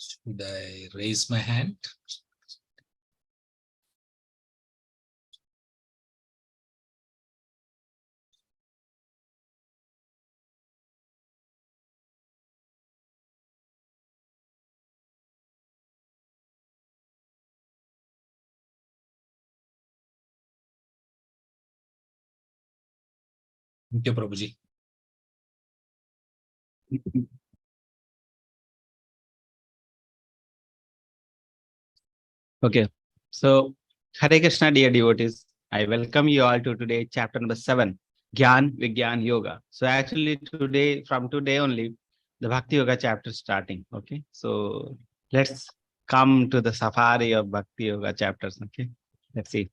Should I raise my hand? Thank you, Prabhuji. Okay, so Hare Krishna, dear devotees. I welcome you all to today, chapter number 7, Gyan Vigyan Yoga. So actually today, from today only, the Bhakti Yoga chapter is starting. Okay, so let's come to the safari of Bhakti Yoga chapters. Okay, let's see.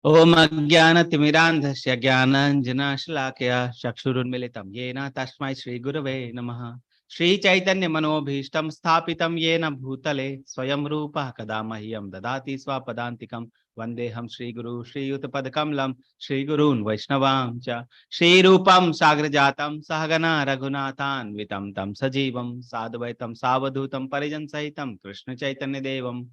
Om Ajnanatimirandhasya Jnananjanashalakhya Chakshurunmilitam Yena Tasmai Shri Gurave Namaha Shri Chaitanya Manobhishtam Sthapitam Yena Bhutale Swayam Rupa Kadamahyam Dadati Swapadantikam Vandeham Shri Guru Shri Yuttapadakamalam Shri Gurun Vaishnavam Cha Shri Rupam Sagrajatam Sahagana Raghunathan Vitam Tam Sajivam Sadvaitam Savadhutam Parijan Sahitam Krishna Chaitanya Devam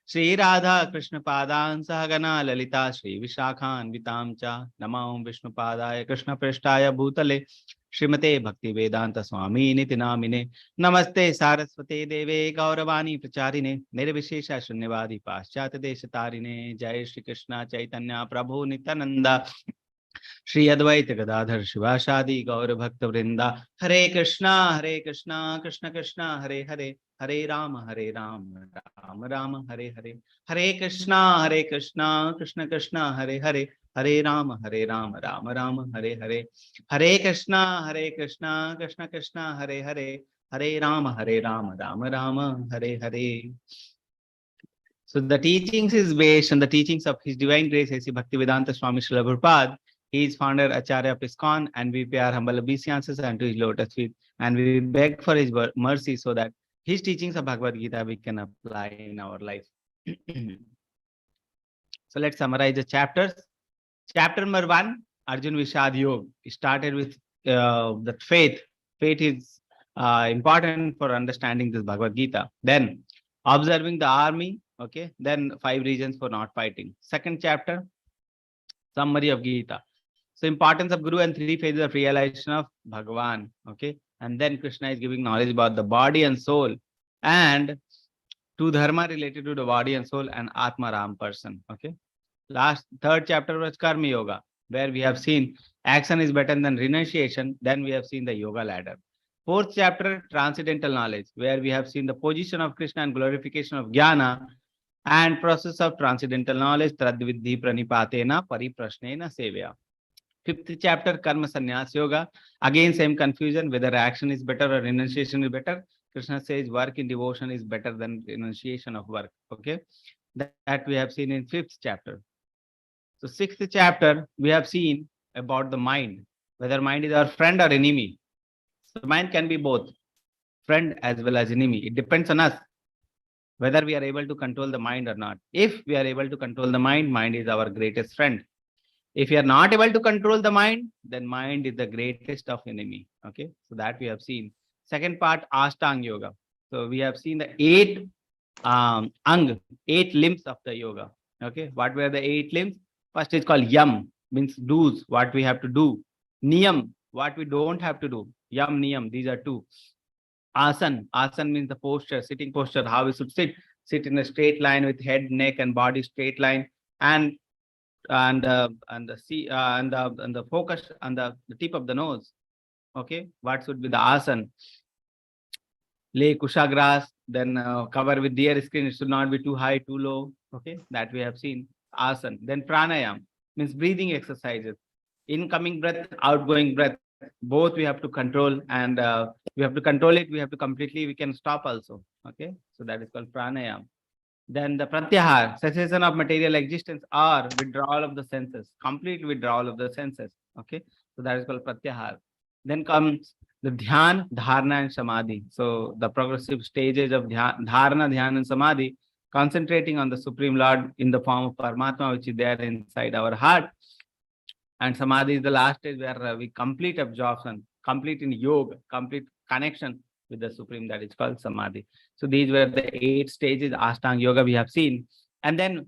Shri Radha Krishna Padan Sahagana Lalita Shri Vishakhan Vitamcha Namam Vishnu Padaya Krishna Prishtaya Bhutale Srimate Bhakti Vedanta Swami Niti Namine Namaste Saraswate Deve Gauravani Pracharine Nirvishesha Shunyavadi Paschat Deshatarine Jai Shri Krishna Chaitanya Prabhu Nityananda Shri Advaita Gadadhar Shivashadi Gaura Bhakta Vrinda Hare Krishna Krishna Krishna Hare Hare Hare Rama Rama Rama Hare Hare Hare Krishna Krishna Krishna Hare Hare Hare Rama Rama Rama Hare Hare Hare Krishna Krishna Krishna Hare Hare Hare Rama Rama Rama Hare Hare. So the teachings is based on the teachings of His Divine Grace A.C. Bhaktivedanta Swami Srila Prabhupada. He is founder Acharya of ISKCON, and we pay our humble obeisances unto his lotus feet, and we beg for his mercy so that his teachings of Bhagavad Gita we can apply in our life. So let's summarize the chapters. Chapter number 1, Arjun Vishad Yoga. He started with that faith. Faith is important for understanding this Bhagavad Gita. Then observing the army. Okay. Then 5 reasons for not fighting. Second chapter, summary of Gita. So importance of Guru and 3 phases of realization of Bhagavan. Okay. And then Krishna is giving knowledge about the body and soul, and 2 dharma related to the body and soul, and Atma Ram person. Okay. Third chapter was Karma Yoga, where we have seen action is better than renunciation. Then we have seen the yoga ladder. Fourth chapter, transcendental knowledge, where we have seen the position of Krishna and glorification of Jnana and process of transcendental knowledge, Tradvidhi Pranipatena Pariprashnena Sevya. Fifth chapter, Karma Sannyas Yoga. Again, same confusion, whether action is better or renunciation is better. Krishna says work in devotion is better than renunciation of work. Okay. That we have seen in 5th chapter. So 6th chapter, we have seen about the mind, whether mind is our friend or enemy. So mind can be both friend as well as enemy. It depends on us whether we are able to control the mind or not. If we are able to control the mind, mind is our greatest friend. If you are not able to control the mind, then mind is the greatest of enemy. Okay, so that we have seen. Second part, Ashtanga Yoga. So we have seen the 8 8 limbs of the yoga. Okay, what were the 8 limbs? First is called Yam, means do's, what we have to do. Niyam, what we don't have to do. Yam, Niyam, these are 2. Asan, Asan means the posture, sitting posture, how we should sit. Sit in a straight line with head, neck, and body straight line, and the focus on the tip of the nose. Okay, what should be the asan? Lay kushagrass, then cover with deer skin. It should not be too high, too low. Okay, that we have seen. Asan. Then pranayam means breathing exercises. Incoming breath, outgoing breath, both we have to control, and we have to control it. We have to completely, we can stop also. Okay, so that is called pranayam. Then the pratyahar, cessation of material existence or withdrawal of the senses, complete withdrawal of the senses. Okay, so that is called pratyahar. Then comes the dhyan, dharana, and samadhi. So the progressive stages of dharana, dhyan, and samadhi, concentrating on the Supreme Lord in the form of Paramatma, which is there inside our heart. And samadhi is the last stage where we complete absorption. complete in yoga, complete connection with the Supreme, that is called Samadhi. So these were the 8 stages, Ashtanga Yoga we have seen. And then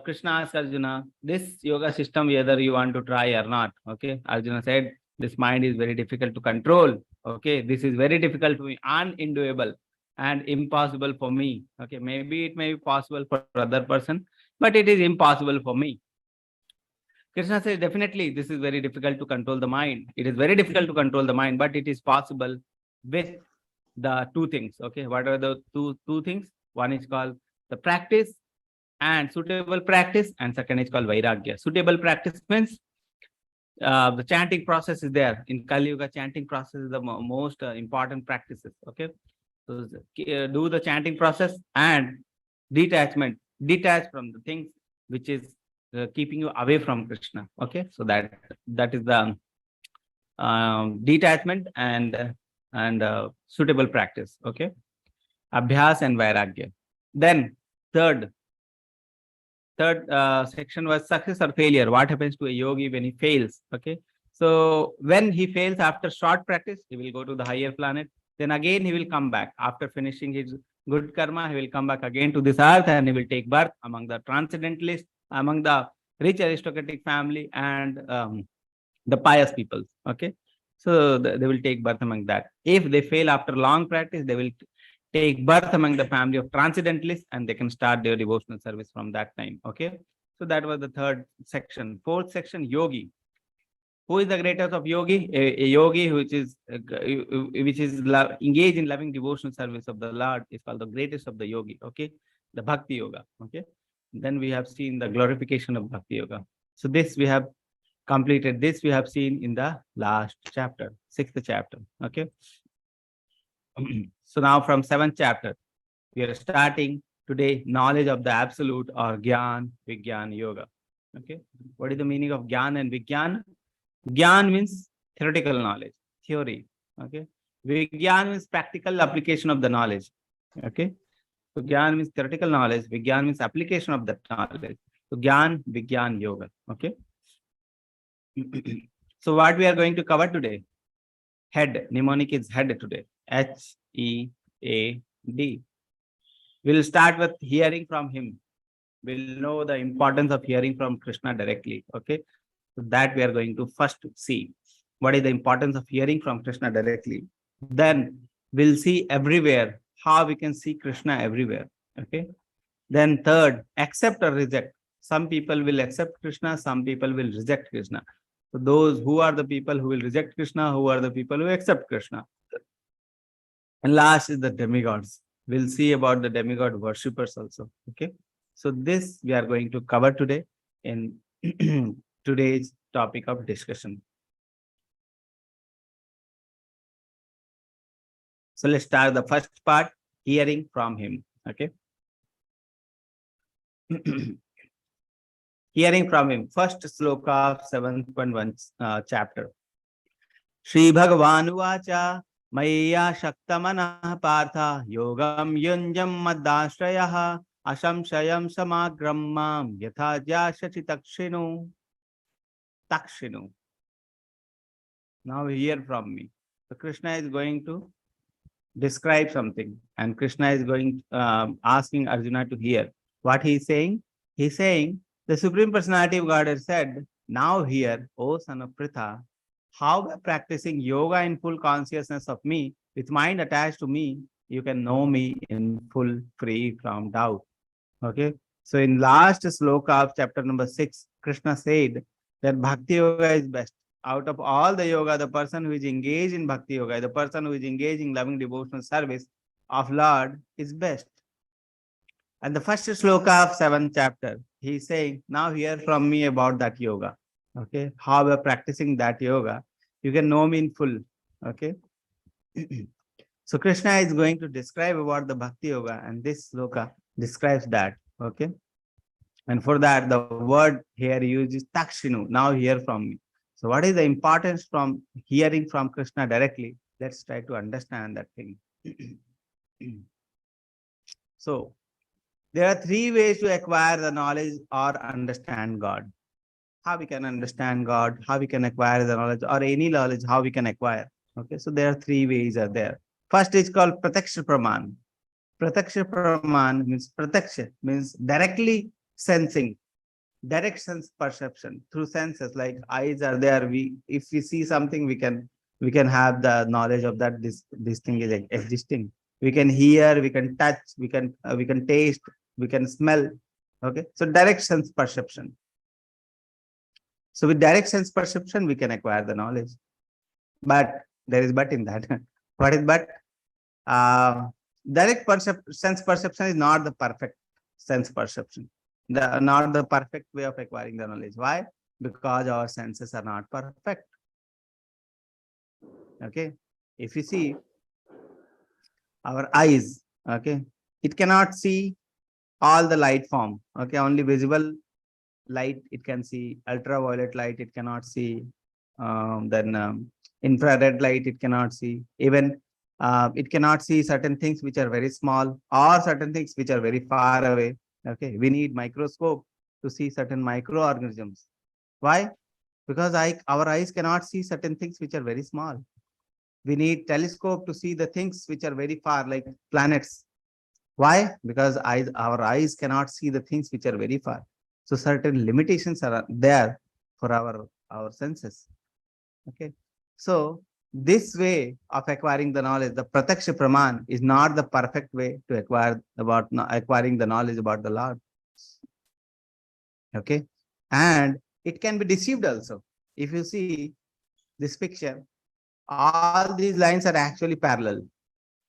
Krishna asked Arjuna, this yoga system, whether you want to try or not. Okay. Arjuna said, this mind is very difficult to control. Okay. This is very difficult for me, undoable and impossible for me. Okay. Maybe it may be possible for other person, but it is impossible for me. Krishna says, definitely, this is very difficult to control the mind. It is very difficult to control the mind, but it is possible with the 2 things. Okay. What are the two things? One is called the practice and suitable practice, and second is called vairagya. Suitable practice means the chanting process is there. In Kali Yuga, chanting process is the most important practices. Okay. So do the chanting process and detachment. Detach from the things which is keeping you away from Krishna. Okay. So that is the detachment and suitable practice. Okay. Abhyas and vairagya. Then third section was success or failure. What happens to a yogi when he fails? Okay. So when he fails after short practice, he will go to the higher planet. Then again, he will come back after finishing his good karma. He will come back again to this earth and he will take birth among the transcendentalists, among the rich aristocratic family and the pious people. Okay. So they will take birth among that. If they fail after long practice, they will take birth among the family of transcendentalists and they can start their devotional service from that time. Okay. So that was the third section. Fourth section, yogi. Who is the greatest of yogi? A yogi which is engaged in loving devotional service of the Lord is called the greatest of the yogi. Okay. The bhakti yoga. Okay. Then we have seen the glorification of bhakti yoga. So this we have completed. This we have seen in the last chapter, 6th chapter. Okay. So now from 7th chapter, we are starting today knowledge of the absolute or Gyan, Vigyan, Yoga. Okay. What is the meaning of Gyan and Vigyan? Gyan means theoretical knowledge, theory. Okay. Vigyan means practical application of the knowledge. Okay. So Gyan means theoretical knowledge. Vigyan means application of that knowledge. So Gyan, Vigyan, Yoga. Okay. So what we are going to cover today? Head. Mnemonic is head today. H-E-A-D. We'll start with hearing from him. We'll know the importance of hearing from Krishna directly. Okay. So that we are going to first see. What is the importance of hearing from Krishna directly? Then we'll see everywhere how we can see Krishna everywhere. Okay. Then third, accept or reject. Some people will accept Krishna, some people will reject Krishna. So those who are the people who will reject Krishna, who are the people who accept Krishna. And last is the demigods. We'll see about the demigod worshippers also. Okay. So this we are going to cover today in today's topic of discussion. So let's start the first part, hearing from him. Okay. Hearing from him. First sloka of 7.1 chapter. Shri Bhagwan Vacha Maya Shaktamana Partha Yogam Yunjam Madashrayah Ashamshayam Samagrammam Yatha Jashati Takshinu. Takshinu. Now hear from me. So Krishna is going to describe something and Krishna is going asking Arjuna to hear. What he is saying? He is saying, the Supreme Personality of Godhead said, now hear, O son of Pritha, how by practicing yoga in full consciousness of me, with mind attached to me, you can know me in full, free from doubt. Okay. So in last sloka of chapter number 6, Krishna said that Bhakti Yoga is best. Out of all the yoga, the person who is engaged in Bhakti Yoga, the person who is engaged in loving devotional service of Lord is best. And the first sloka of 7th chapter, he is saying, now hear from me about that yoga. Okay. How we are practicing that yoga, you can know me in full. Okay. So Krishna is going to describe about the Bhakti Yoga and this sloka describes that. Okay. And for that, the word here used is takshinu. Now hear from me. So what is the importance from hearing from Krishna directly? Let's try to understand that thing. So there are 3 ways to acquire the knowledge or understand God. how we can understand God, how we can acquire the knowledge, or any knowledge, how we can acquire. Okay, so there are three ways are there. First is called Prataksha Praman. Prataksha Praman means Prataksha means directly sensing, direct sense perception through senses, like eyes are there. We if we see something, we can have the knowledge of that this thing is existing. We can hear, we can touch, we can taste, we can smell. Okay, so direct sense perception. So with direct sense perception, we can acquire the knowledge. But there is but in that. What is but? Uh, direct sense perception is not the perfect sense perception. Not the perfect way of acquiring the knowledge. Why? Because our senses are not perfect. Okay. If you see our eyes, okay, it cannot see all the light form. Okay, only visible light it can see, ultraviolet light it cannot see, then infrared light it cannot see, even it cannot see certain things which are very small or certain things which are very far away. Okay, we need microscope to see certain microorganisms. Why? Because our eyes cannot see certain things which are very small. We need telescope to see the things which are very far, like planets. Why? Because our eyes cannot see the things which are very far. So certain limitations are there for our senses. Okay. So this way of acquiring the knowledge, the Prataksha Praman, is not the perfect way to acquiring the knowledge about the Lord. Okay. And it can be deceived also. If you see this picture, all these lines are actually parallel.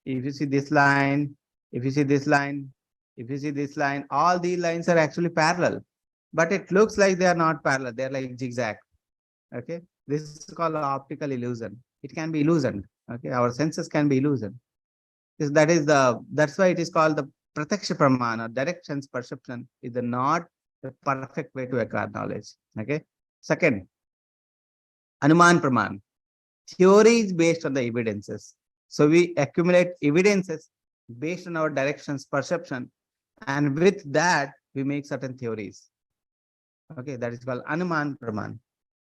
If you see this line, if you see this line, if you see this line, all these lines are actually parallel, but it looks like they are not parallel. They are like zigzag. Okay. This is called optical illusion. It can be illusioned. Okay. Our senses can be illusioned. That's why it is called the Prataksha Praman, or direct sense perception is not the perfect way to acquire knowledge. Okay. Second, Anuman Praman. Theory is based on the evidences. So we accumulate evidences based on our directions, perception, and with that we make certain theories. Okay, that is called Anuman Praman.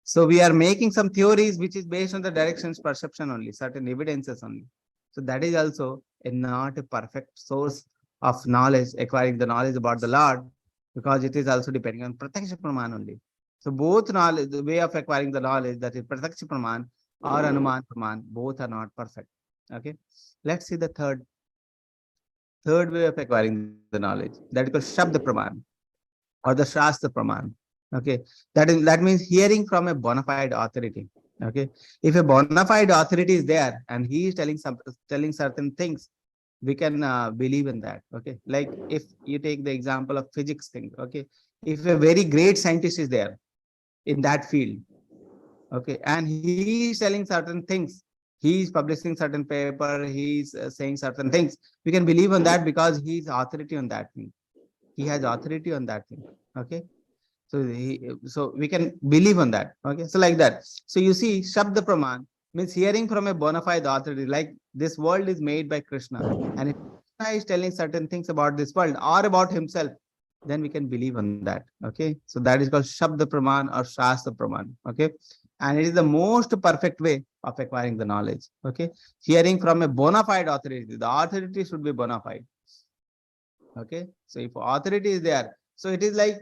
So we are making some theories which is based on the directions, perception only, certain evidences only. So that is also not a perfect source of knowledge, acquiring the knowledge about the Lord, because it is also depending on Prataksha Praman only. So both knowledge, the way of acquiring the knowledge, that is Prataksha Praman or Anuman Praman, both are not perfect. Okay. Let's see the third way of acquiring the knowledge, that is called Shabda Praman or the Shastra Praman. Okay. That means hearing from a bona fide authority. Okay. If a bona fide authority is there and he is telling certain things, we can believe in that. Okay. Like if you take the example of physics thing. Okay. If a very great scientist is there in that field, okay, and he is telling certain things, he is publishing certain paper, he is saying certain things, we can believe on that because he is authority on that thing. He has authority on that thing. Okay. So we can believe on that. Okay. So like that. So you see, Shabda Praman means hearing from a bona fide authority, like this world is made by Krishna. And if Krishna is telling certain things about this world or about himself, then we can believe on that. Okay. So that is called Shabda Praman or Shastra Praman. Okay. And it is the most perfect way of acquiring the knowledge. Okay. Hearing from a bona fide authority. The authority should be bona fide. Okay. So if authority is there, so it is like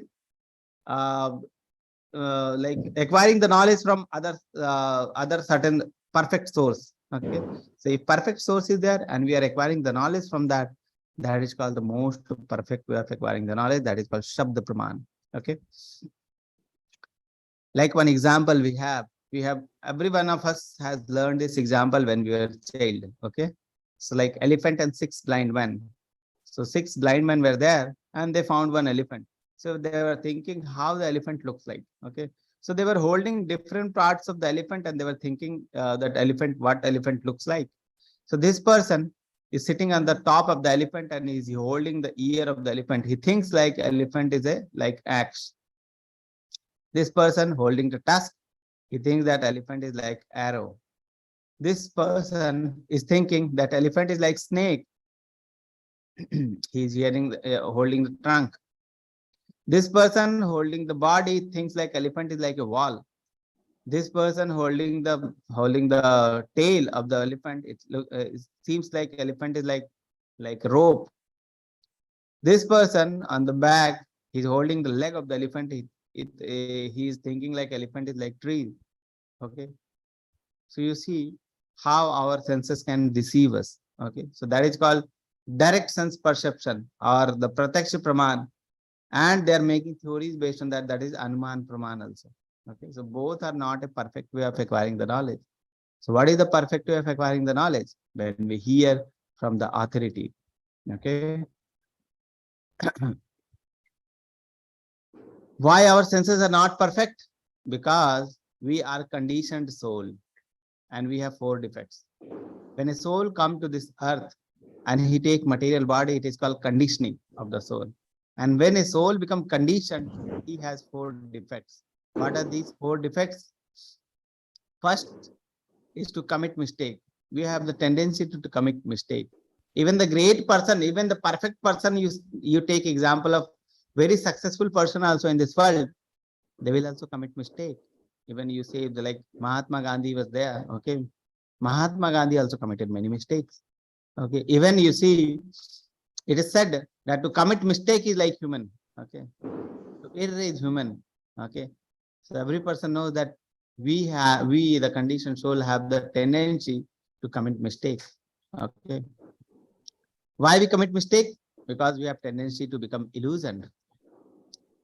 acquiring the knowledge from other certain perfect source. Okay. So if perfect source is there and we are acquiring the knowledge from that, that is called the most perfect way of acquiring the knowledge. That is called Shabda Praman. Okay. Like one example we have every one of us has learned this example when we were a child. Okay. So like elephant and six blind men. So six blind men were there and they found one elephant. So they were thinking how the elephant looks like. Okay. So they were holding different parts of the elephant and they were thinking what elephant looks like. So this person is sitting on the top of the elephant and is holding the ear of the elephant. He thinks like elephant is a like axe. This person holding the tusk, he thinks that elephant is like arrow. This person is thinking that elephant is like snake. He is holding the trunk. This person holding the body thinks like elephant is like a wall. This person holding the tail of the elephant, it seems like elephant is like rope. This person on the back, he's holding the leg of the elephant. He is thinking like elephant is like tree. Okay, so you see how our senses can deceive us. Okay, so that is called direct sense perception or the pratyaksha praman, and they are making theories based on that. That is anuman praman also. Okay, so both are not a perfect way of acquiring the knowledge. So what is the perfect way of acquiring the knowledge? When we hear from the authority. Okay. Why our senses are not perfect? Because we are conditioned soul and we have 4 defects. When a soul come to this earth and he take material body, it is called conditioning of the soul. And when a soul become conditioned, he has 4 defects. What are these 4 defects? First is to commit mistake. We have the tendency to commit mistake. Even the great person, even the perfect person, you take example of very successful person also in this world, they will also commit mistake. Even you say like Mahatma Gandhi was there. Okay, Mahatma Gandhi also committed many mistakes. Okay, even you see, it is said that to commit mistake is like human. Okay, to err is human. Okay, so every person knows that we the conditioned soul have the tendency to commit mistakes. Okay, why we commit mistake? Because we have tendency to become illusioned.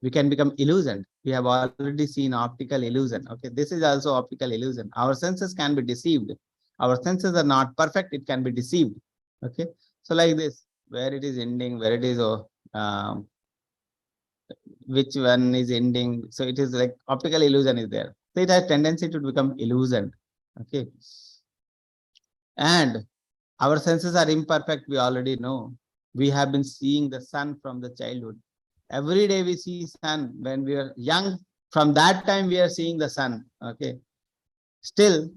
We can become illusioned. We have already seen optical illusion. Okay, this is also optical illusion. Our senses can be deceived. Our senses are not perfect. It can be deceived. Okay, so like this, where it is ending, where it is which one is ending. So it is like optical illusion is there. So it has tendency to become illusion. Okay, and our senses are imperfect. We already know. We have been seeing the sun from the childhood. Every day we see sun when we are young. From that time we are seeing the sun. Okay. Still,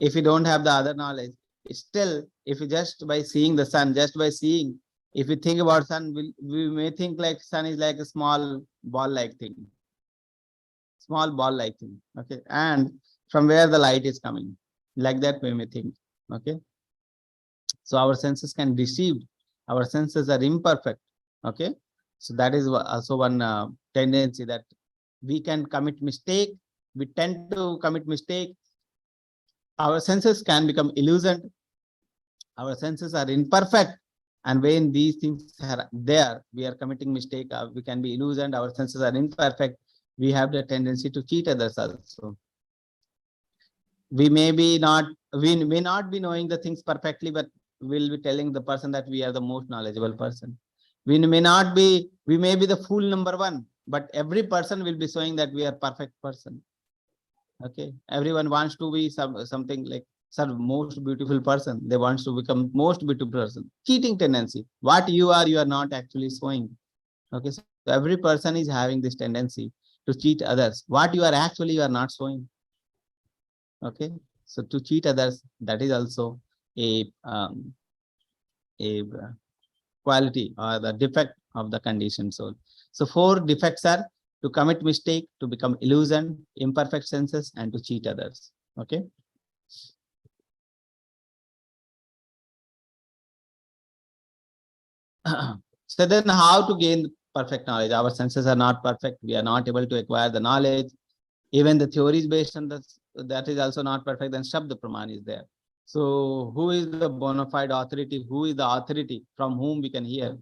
if we don't have the other knowledge, still, if we just by seeing the sun, just by seeing, if we think about sun, we may think like sun is like a small ball-like thing. Small ball-like thing. Okay. And from where the light is coming. Like that we may think. Okay. So our senses can deceive. Our senses are imperfect. Okay. So that is also one tendency that we can commit mistake. We tend to commit mistake. Our senses can become illusioned. Our senses are imperfect. And when these things are there, we are committing mistake. We can be illusioned. Our senses are imperfect. We have the tendency to cheat others also. We may not be knowing the things perfectly, but we'll be telling the person that we are the most knowledgeable person. We may be the fool number 1, but every person will be showing that we are perfect person. Okay, everyone wants to be something like some most beautiful person. They want to become most beautiful person. Cheating tendency. What you are not actually showing. Okay, so every person is having this tendency to cheat others. What you are not showing. Okay, so to cheat others, that is also a quality or the defect of the conditioned soul. So 4 defects are to commit mistake, to become illusion, imperfect senses, and to cheat others. Okay. So then how to gain perfect knowledge? Our senses are not perfect. We are not able to acquire the knowledge. Even the theories based on that is also not perfect. Then Shabda Praman is there. So who is the bona fide authority? Who is the authority from whom we can hear?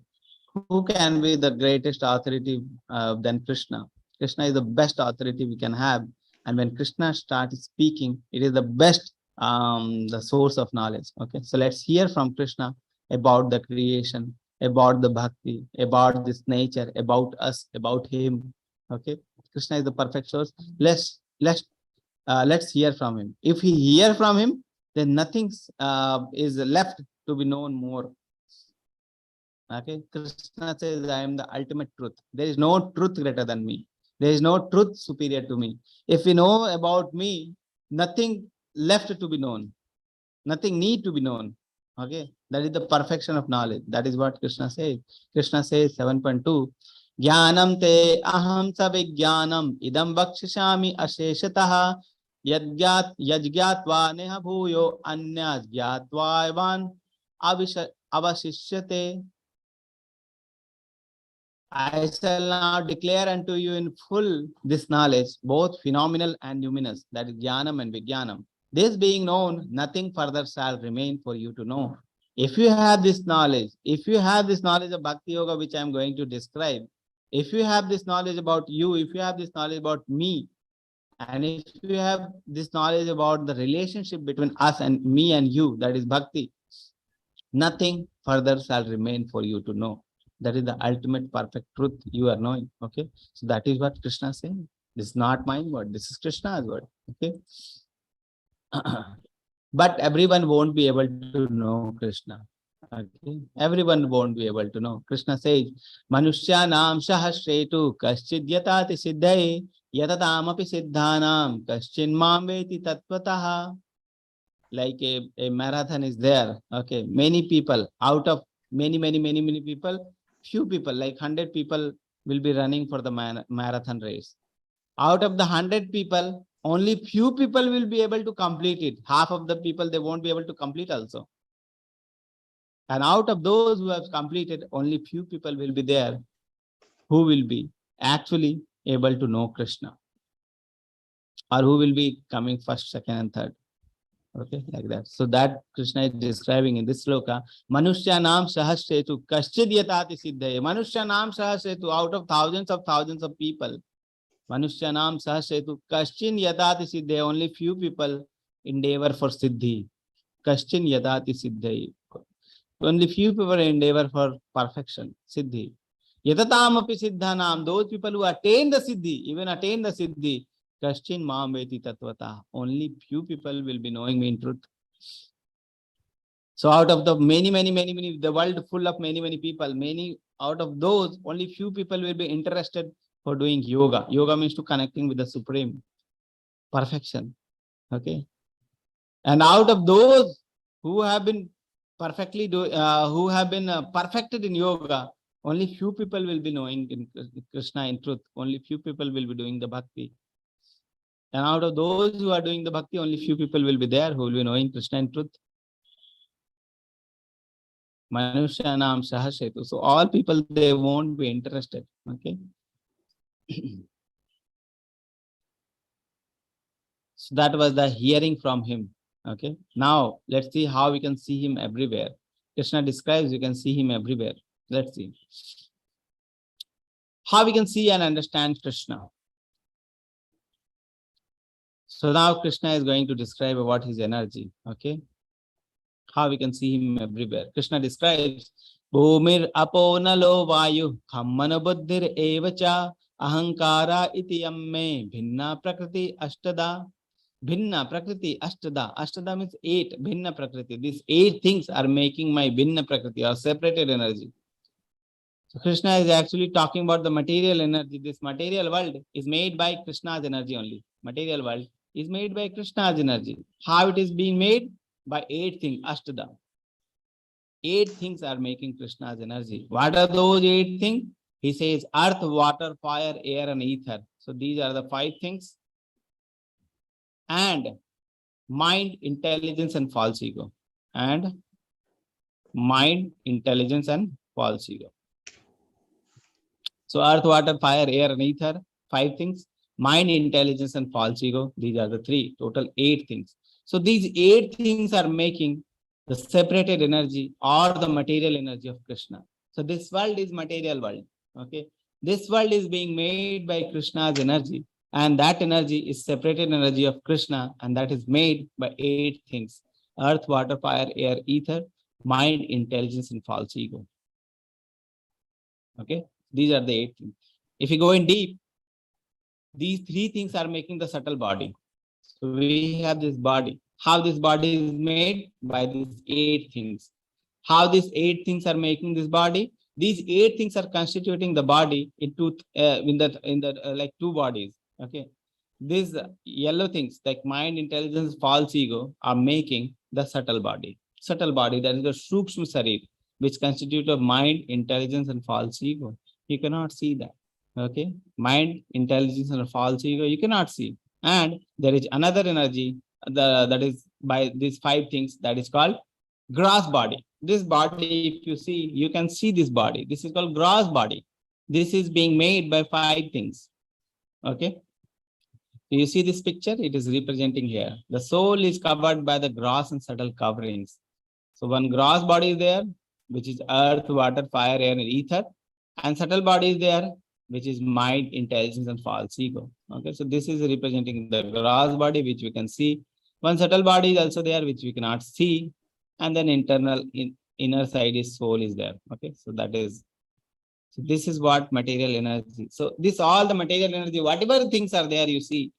Who can be the greatest authority than Krishna? Krishna is the best authority we can have. And when Krishna starts speaking, it is the best, the source of knowledge. Okay, so let's hear from Krishna about the creation, about the bhakti, about this nature, about us, about him. Okay, Krishna is the perfect source. Let's hear from him. If we hear from him, then nothing is left to be known more. Okay, Krishna says, I am the ultimate truth. There is no truth greater than me. There is no truth superior to me. If we know about me, nothing left to be known. Nothing need to be known. Okay, that is the perfection of knowledge. That is what Krishna says. Krishna says 7.2. Jnanam te aham savijnanam idam vakshishami asheshatah yajgyatva neha bhuyo anyas gyatva evan avashishyate. I shall now declare unto you in full this knowledge, both phenomenal and luminous, that is Jnanam and Vijnanam. This being known, nothing further shall remain for you to know. If you have this knowledge, if you have this knowledge of Bhakti Yoga, which I am going to describe, if you have this knowledge about you, if you have this knowledge about me, and if you have this knowledge about the relationship between us and me and you, that is Bhakti, nothing further shall remain for you to know. That is the ultimate perfect truth you are knowing. Okay. So that is what Krishna is saying. This is not my word. This is Krishna's word. Okay. But everyone won't be able to know Krishna. Okay. Everyone won't be able to know. Krishna says, Manushya nam sahasretu kaschid yatati siddhai yatadamapi siddhanam kaschin mam veti tattvataha. Like a marathon is there. Okay. Many people, out of many people, few people, like 100 people will be running for the marathon race. Out of the 100 people, only few people will be able to complete it. Half of the people, they won't be able to complete also. And out of those who have completed, only few people will be there who will be actually able to know Krishna, or who will be coming first, second, and third. Okay, like that. So that Krishna is describing in this sloka, Manushya Nam Sahasretu Kaschid Yatati Siddhaye. Manushya Nam Sahasretu, out of thousands of people. Manushya Nam Sahasretu Kaschin Yatati Siddhaye. Only few people endeavor for Siddhi. Kaschin Yatati Siddhaye. Only few people endeavor for perfection, Siddhi. Yatatam api siddhanam. Those people who attain the Siddhi, even attain the Siddhi, Kaschin Mam Veti Tatvata. Only few people will be knowing me in truth. So out of the many, the world full of many people, many out of those, only few people will be interested for doing yoga. Yoga means to connecting with the Supreme perfection. Okay. And out of those who have been perfected in yoga, only few people will be knowing in Krishna in truth. Only few people will be doing the bhakti. And out of those who are doing the bhakti, only few people will be there who will be knowing Krishna in truth. Manushanam Sahashetu. So all people, they won't be interested. Okay. So that was the hearing from him. Okay. Now let's see how we can see him everywhere. Krishna describes you can see him everywhere. Let's see how we can see and understand Krishna. So now Krishna is going to describe about his energy. Okay. How we can see him everywhere. Krishna describes Bhumir aponalo vayu khammana buddhir evacha ahankara iti yamme bhinna prakriti ashtada. Bhinna prakriti ashtada. Ashtada means 8. Bhinna prakriti. These 8 things are making my bhinna prakriti or separated energy. So Krishna is actually talking about the material energy. This material world is made by Krishna's energy only. Material world is made by Krishna's energy. How it is being made? By 8 things, Ashtada. 8 things are making Krishna's energy. What are those 8 things? He says earth, water, fire, air, and ether. So these are the 5 things. And mind, intelligence, and false ego. And mind, intelligence, and false ego. So earth, water, fire, air, and ether, 5 things. Mind, intelligence, and false ego. These are the 3, total 8 things. So these 8 things are making the separated energy or the material energy of Krishna. So this world is material world. Okay. This world is being made by Krishna's energy. And that energy is separated energy of Krishna. And that is made by 8 things. Earth, water, fire, air, ether, mind, intelligence, and false ego. Okay. These are the 8 things. If you go in deep, these 3 things are making the subtle body. So we have this body. How this body is made? By these 8 things. How these 8 things are making this body? These 8 things are constituting the body into like 2 bodies. Okay. These yellow things like mind, intelligence, false ego are making the subtle body. Subtle body, that is the Sukshma Sarir, which constitute of mind, intelligence, and false ego. You cannot see that. Okay. Mind, intelligence, and false ego, you cannot see. And there is another energy that is by these five things, that is called gross body. This body, if you see, you can see this body. This is called gross body. This is being made by five things. Okay. Do you see this picture? It is representing here. The soul is covered by the gross and subtle coverings. So one gross body is there, which is earth, water, fire, air, and ether. And subtle body is there, which is mind, intelligence, and false ego. Okay, so this is representing the gross body, which we can see. One subtle body is also there, which we cannot see. And then inner side is soul is there. Okay, so that is, so this is what material energy. So this all the material energy, whatever things are there, you see,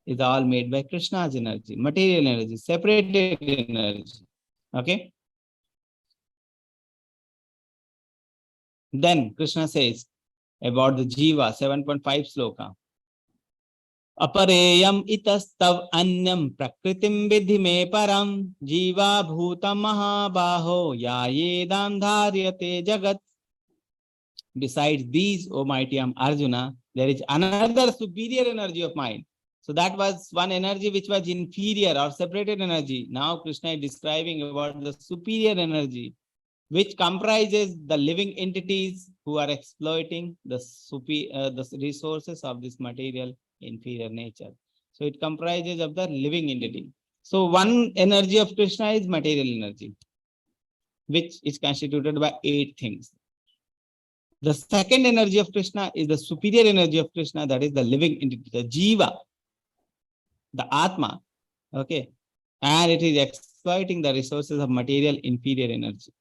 is all made by Krishna's energy, material energy, separated energy. Okay. Then Krishna says about the Jiva, 7.5 sloka. Apareyam itastav anyam prakritim vidhi me param jiva bhutam mahabaho yayedam dharyate jagat. Besides these, O mighty Arjuna, there is another superior energy of mind. So that was one energy which was inferior or separated energy. Now Krishna is describing about the superior energy, which comprises the living entities who are exploiting the resources of this material inferior nature. So it comprises of the living entity. So one energy of Krishna is material energy, which is constituted by 8 things. The second energy of Krishna is the superior energy of Krishna, that is the living entity, the Jiva, the Atma. Okay. And it is exploiting the resources of material inferior energy.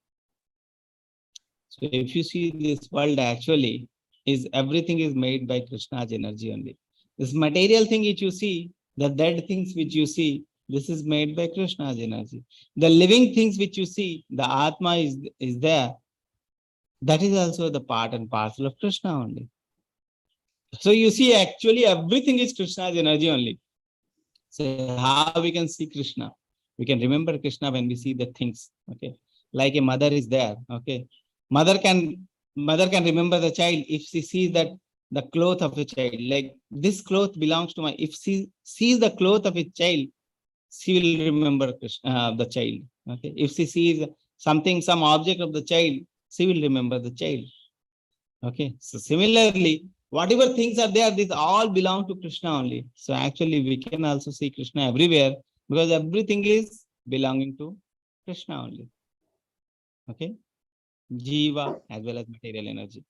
So if you see this world actually is everything is made by Krishna's energy only. This material thing which you see, the dead things which you see, this is made by Krishna's energy. The living things which you see, the Atma is there. That is also the part and parcel of Krishna only. So you see, actually everything is Krishna's energy only. So how we can see Krishna? We can remember Krishna when we see the things. Okay, like a mother is there. Okay, mother can remember the child if she sees that the cloth of a child, like this cloth belongs to my. If she sees the cloth of a child, she will remember Krishna, the child. Okay, if she sees something, some object of the child, she will remember the child. Okay, so similarly, whatever things are there, these all belong to Krishna only. So actually, we can also see Krishna everywhere because everything is belonging to Krishna only. Okay, Jiva as well as material energy.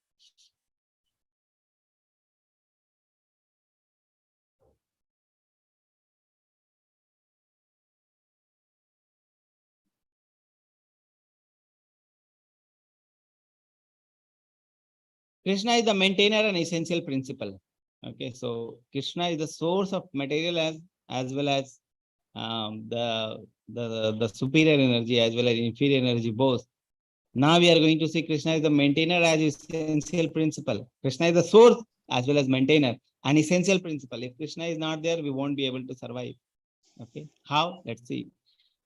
Krishna is the maintainer and essential principle. Okay, so Krishna is the source of material as well as the superior energy as well as inferior energy both. Now we are going to see Krishna is the maintainer as essential principle. Krishna is the source as well as maintainer and essential principle. If Krishna is not there, we won't be able to survive. Okay, how? Let's see.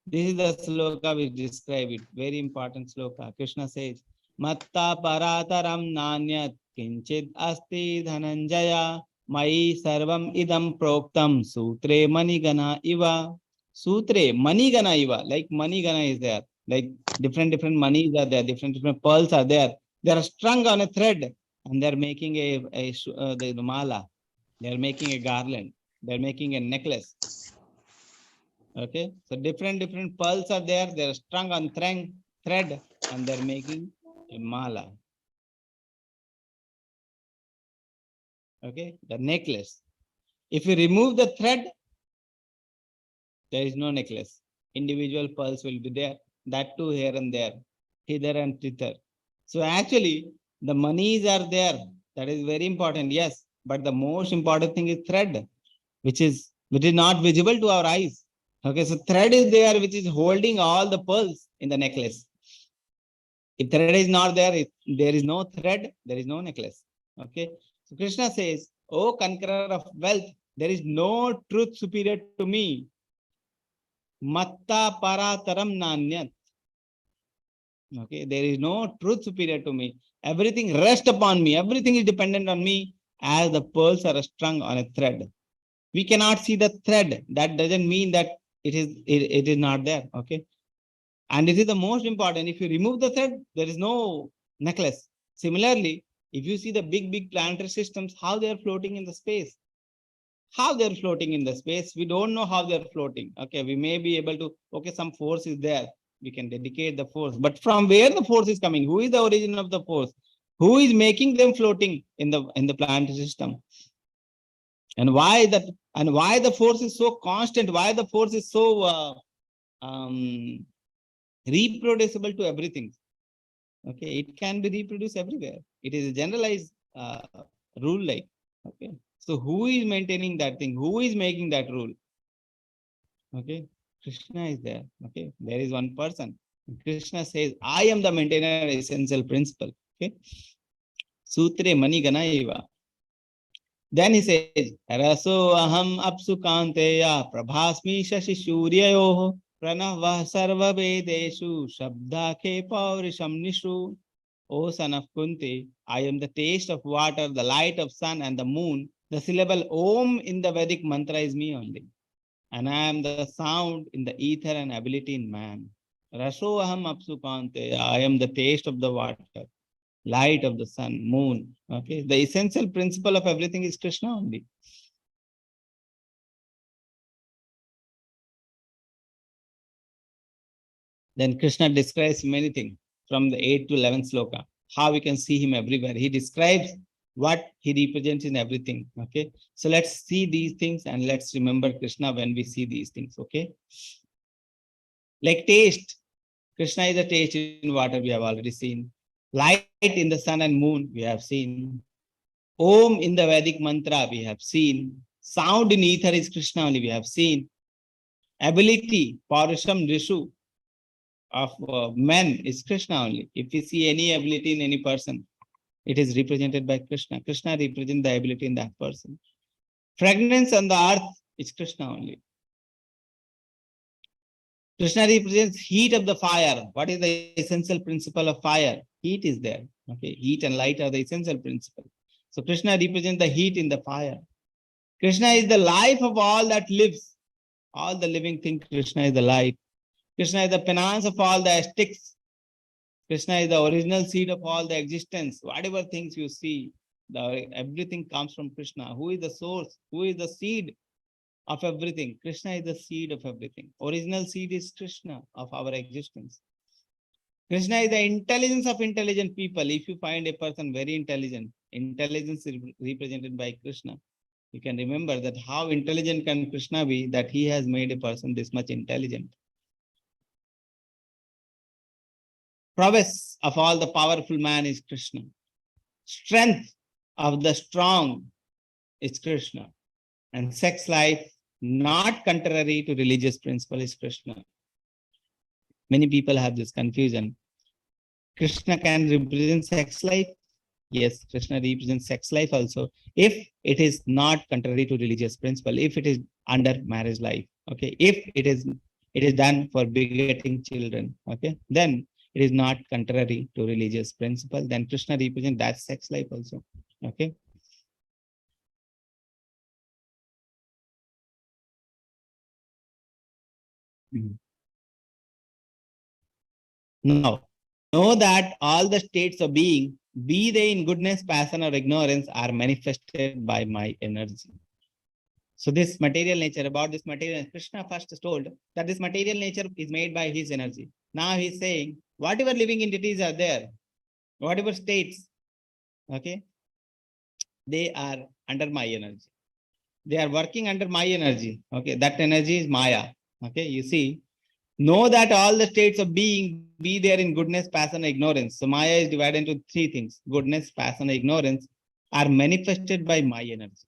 This is the sloka which describe it. Very important sloka. Krishna says, Matta parataram nanyat kinchid asti dhananjaya mai sarvam idam proktam sutre manigana iva. Sutre manigana iva. Like manigana is there. Like different monies are there. Different pearls are there. They are strung on a thread and they are making the mala. They are making a garland. They are making a necklace. Okay, so different pearls are there. They're strung on thread and they're making a mala. Okay, the necklace. If you remove the thread, there is no necklace. Individual pearls will be there. That too here and there, hither and thither. So actually, the monies are there. That is very important. Yes, but the most important thing is thread, which is not visible to our eyes. Okay, so thread is there, which is holding all the pearls in the necklace. If thread is not there, there is no thread, there is no necklace. Okay, so Krishna says, "Oh, conqueror of wealth, there is no truth superior to me. Matta parataram nanyat." Okay, there is no truth superior to me. Everything rests upon me. Everything is dependent on me as the pearls are strung on a thread. We cannot see the thread. That doesn't mean that it is not there. Okay. And it is the most important. If you remove the thread, there is no necklace. Similarly, if you see the big planetary systems, how they are floating in the space, how they're floating in the space, we don't know how they're floating. Okay, we may be able to, okay, some force is there, we can dedicate the force, but from where the force is coming, who is the origin of the force, who is making them floating in the planetary system, and why that, and why the force is so constant, why the force is so um, reproducible to everything. Okay, it can be reproduced everywhere. It is a generalized rule, like, okay, so who is maintaining that thing, who is making that rule? Okay, Krishna is there. Okay, there is one person. Krishna says, I am the maintainer essential principle. Okay, Sutre Mani Ganaiva. Then he says, Raso Aham Apsu Kanteya Prabhasmi Shashi Shuryayo Pranava Sarva Vedeshu Shabda Ke Paurisham Nishu. O son of Kunti, I am the taste of water, the light of sun and the moon. The syllable Om in the Vedic mantra is me only. And I am the sound in the ether and ability in man. Raso aham apsukante. I am the taste of the water, light of the sun, moon. Okay, the essential principle of everything is Krishna only. Then Krishna describes many things from the 8th to 11th sloka, how we can see him everywhere. He describes what he represents in everything. Okay, so let's see these things and let's remember Krishna when we see these things. Okay, like taste. Krishna is a taste in water, we have already seen. Light in the sun and moon, we have seen. Om in the Vedic mantra, we have seen. Sound in ether is Krishna only, we have seen. Ability, Parusham Rishu of men is Krishna only. If we see any ability in any person, it is represented by Krishna. Krishna represents the ability in that person. Fragrance on the earth is Krishna only. Krishna represents heat of the fire. What is the essential principle of fire? Heat is there. Okay, heat and light are the essential principle. So Krishna represents the heat in the fire. Krishna is the life of all that lives. All the living thing, Krishna is the life. Krishna is the penance of all the ascetics. Krishna is the original seed of all the existence. Whatever things you see, everything comes from Krishna. Who is the source? Who is the seed of everything? Krishna is the seed of everything. Original seed is Krishna of our existence. Krishna is the intelligence of intelligent people. If you find a person very intelligent, intelligence is represented by Krishna. You can remember that how intelligent can Krishna be, that he has made a person this much intelligent. Prowess of all the powerful man is Krishna. Strength of the strong is Krishna. And sex life, not contrary to religious principle, is Krishna. Many people have this confusion. Krishna can represent sex life. Yes, Krishna represents sex life also, if it is not contrary to religious principle, if it is under marriage life. Okay, if it is done for begetting children. Okay, then it is not contrary to religious principle. Then Krishna represents that sex life also. Okay. Now, know that all the states of being, be they in goodness, passion, or ignorance, are manifested by my energy. So this material nature, about this material, Krishna first told that this material nature is made by his energy. Now he's saying, whatever living entities are there, whatever states, okay, they are under my energy. They are working under my energy. Okay, that energy is Maya. Okay, you see, know that all the states of being, be there in goodness, passion, ignorance. So Maya is divided into three things: goodness, passion, ignorance, are manifested by my energy.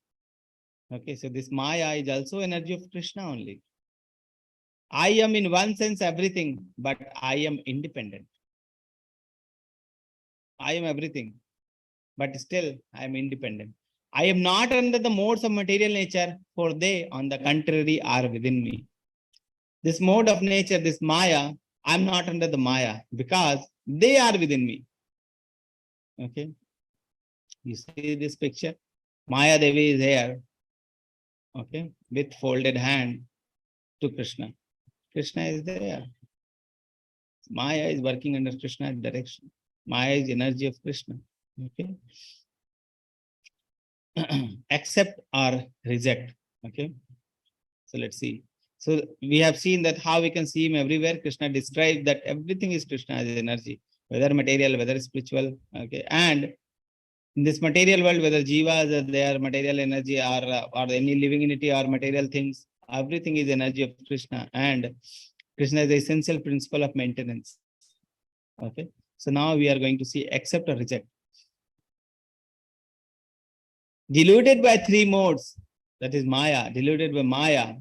Okay, so this Maya is also energy of Krishna only. I am in one sense everything, but I am independent. I am everything, but still I am independent. I am not under the modes of material nature, for they, on the contrary, are within me. This mode of nature, this Maya, I'm not under the Maya, because They are within me. Okay. You see this picture? Maya Devi is here. Okay. With folded hand to Krishna. Krishna is there. Maya is working under Krishna's direction. Maya is energy of Krishna. Okay. Accept or reject. Okay. So let's see. So we have seen that how we can see him everywhere. Krishna described that everything is Krishna's energy, whether material, whether spiritual. Okay. And in this material world, whether jivas, they are material energy or any living entity or material things, everything is energy of Krishna. And Krishna is the essential principle of maintenance. Okay. So now we are going to see accept or reject. Deluded by three modes, that is Maya, deluded by Maya,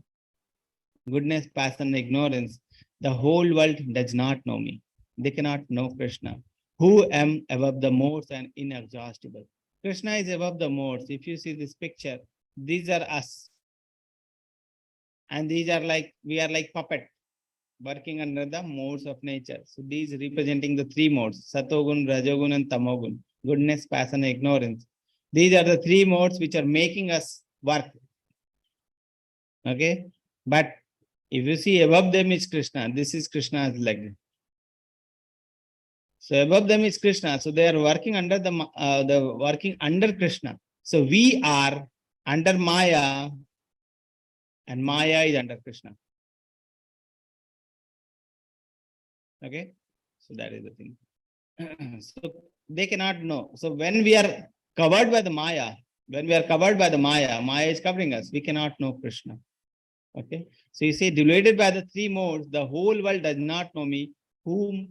goodness, passion, ignorance, the whole world does not know me. They cannot know Krishna, who am above the modes and inexhaustible. Krishna is above the modes. If you see this picture, these are us. And these are like, we are like puppet working under the modes of nature. So these representing the three modes, Satogun, Rajogun, and Tamogun, goodness, passion, ignorance. These are the three modes which are making us work. Okay. But if you see above them is Krishna, this is Krishna's leg. So above them is Krishna. So they are working under the working under Krishna. So we are under Maya, and Maya is under Krishna. Okay. So that is the thing. So they cannot know. So when we are covered by the Maya, Maya is covering us. We cannot know Krishna. Okay. So you say, divided by the three modes, the whole world does not know me, who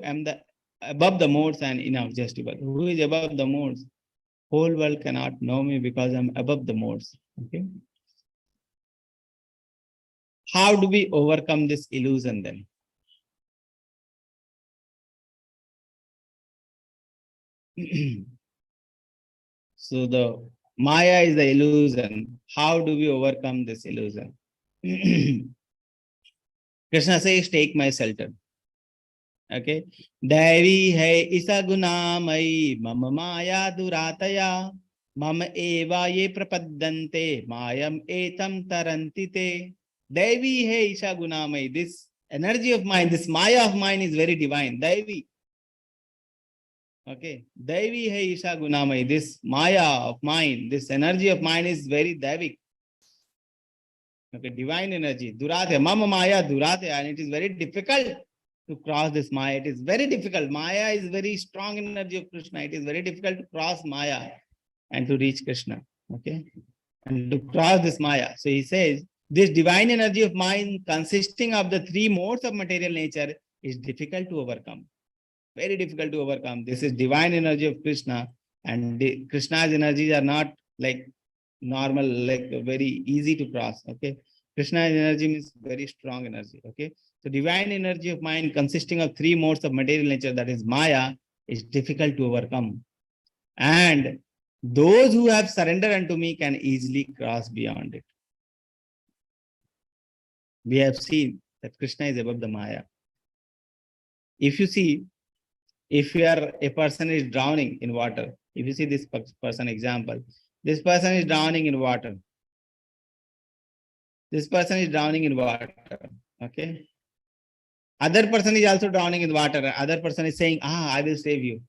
am the above the modes and inexhaustible. Who is above the modes? Whole world cannot know me because I'm above the modes. Okay. How do we overcome this illusion then? So the Maya is the illusion. How do we overcome this illusion? Krishna says, take my shelter. Okay. Devi hai isa gunamai mama maya durataya mama eva ye prapaddante mayam etam tarantite. Devi hai isa gunamai. This energy of mine, this Maya of mine is very divine. Devi. Okay. Devi hai isa gunamai. This Maya of mine, this energy of mine is very Devic. Okay. Divine energy. Durataya. Mama maya durataya. And it is very difficult to cross this Maya. It is very difficult. Maya is very strong energy of Krishna. It is very difficult to cross Maya and to reach Krishna. Okay. And to cross this Maya. So he says, this divine energy of mine consisting of the three modes of material nature is difficult to overcome. Very difficult to overcome. This is divine energy of Krishna, and Krishna's energies are not like normal, like very easy to cross. Okay. Krishna's energy means very strong energy. Okay. So divine energy of mind consisting of three modes of material nature, that is Maya, is difficult to overcome. And those who have surrendered unto me can easily cross beyond it. We have seen that Krishna is above the Maya. If you see, if you are a person is drowning in water, if you see this person example, this person is drowning in water. This person is drowning in water. Okay. Other person is also drowning in water. Other person is saying, I will save you.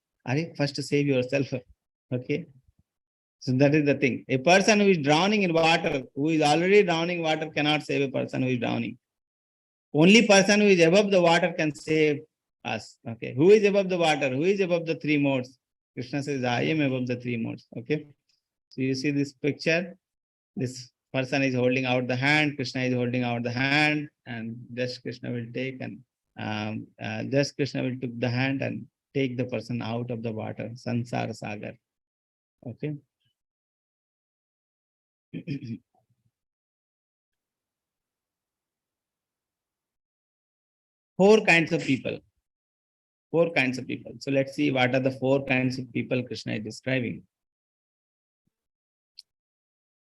First save yourself. Okay. So that is the thing. A person who is drowning in water, who is already drowning in water, cannot save a person who is drowning. Only person who is above the water can save us. Okay. Who is above the water? Who is above the three modes? Krishna says, I am above the three modes. Okay. So you see this picture. This person is holding out the hand. Krishna is holding out the hand, and just Krishna will take and just Krishna will take the hand and take the person out of the water, Sansara Sagar. Okay. Four kinds of people. Four kinds of people. So let's see what are the four kinds of people Krishna is describing.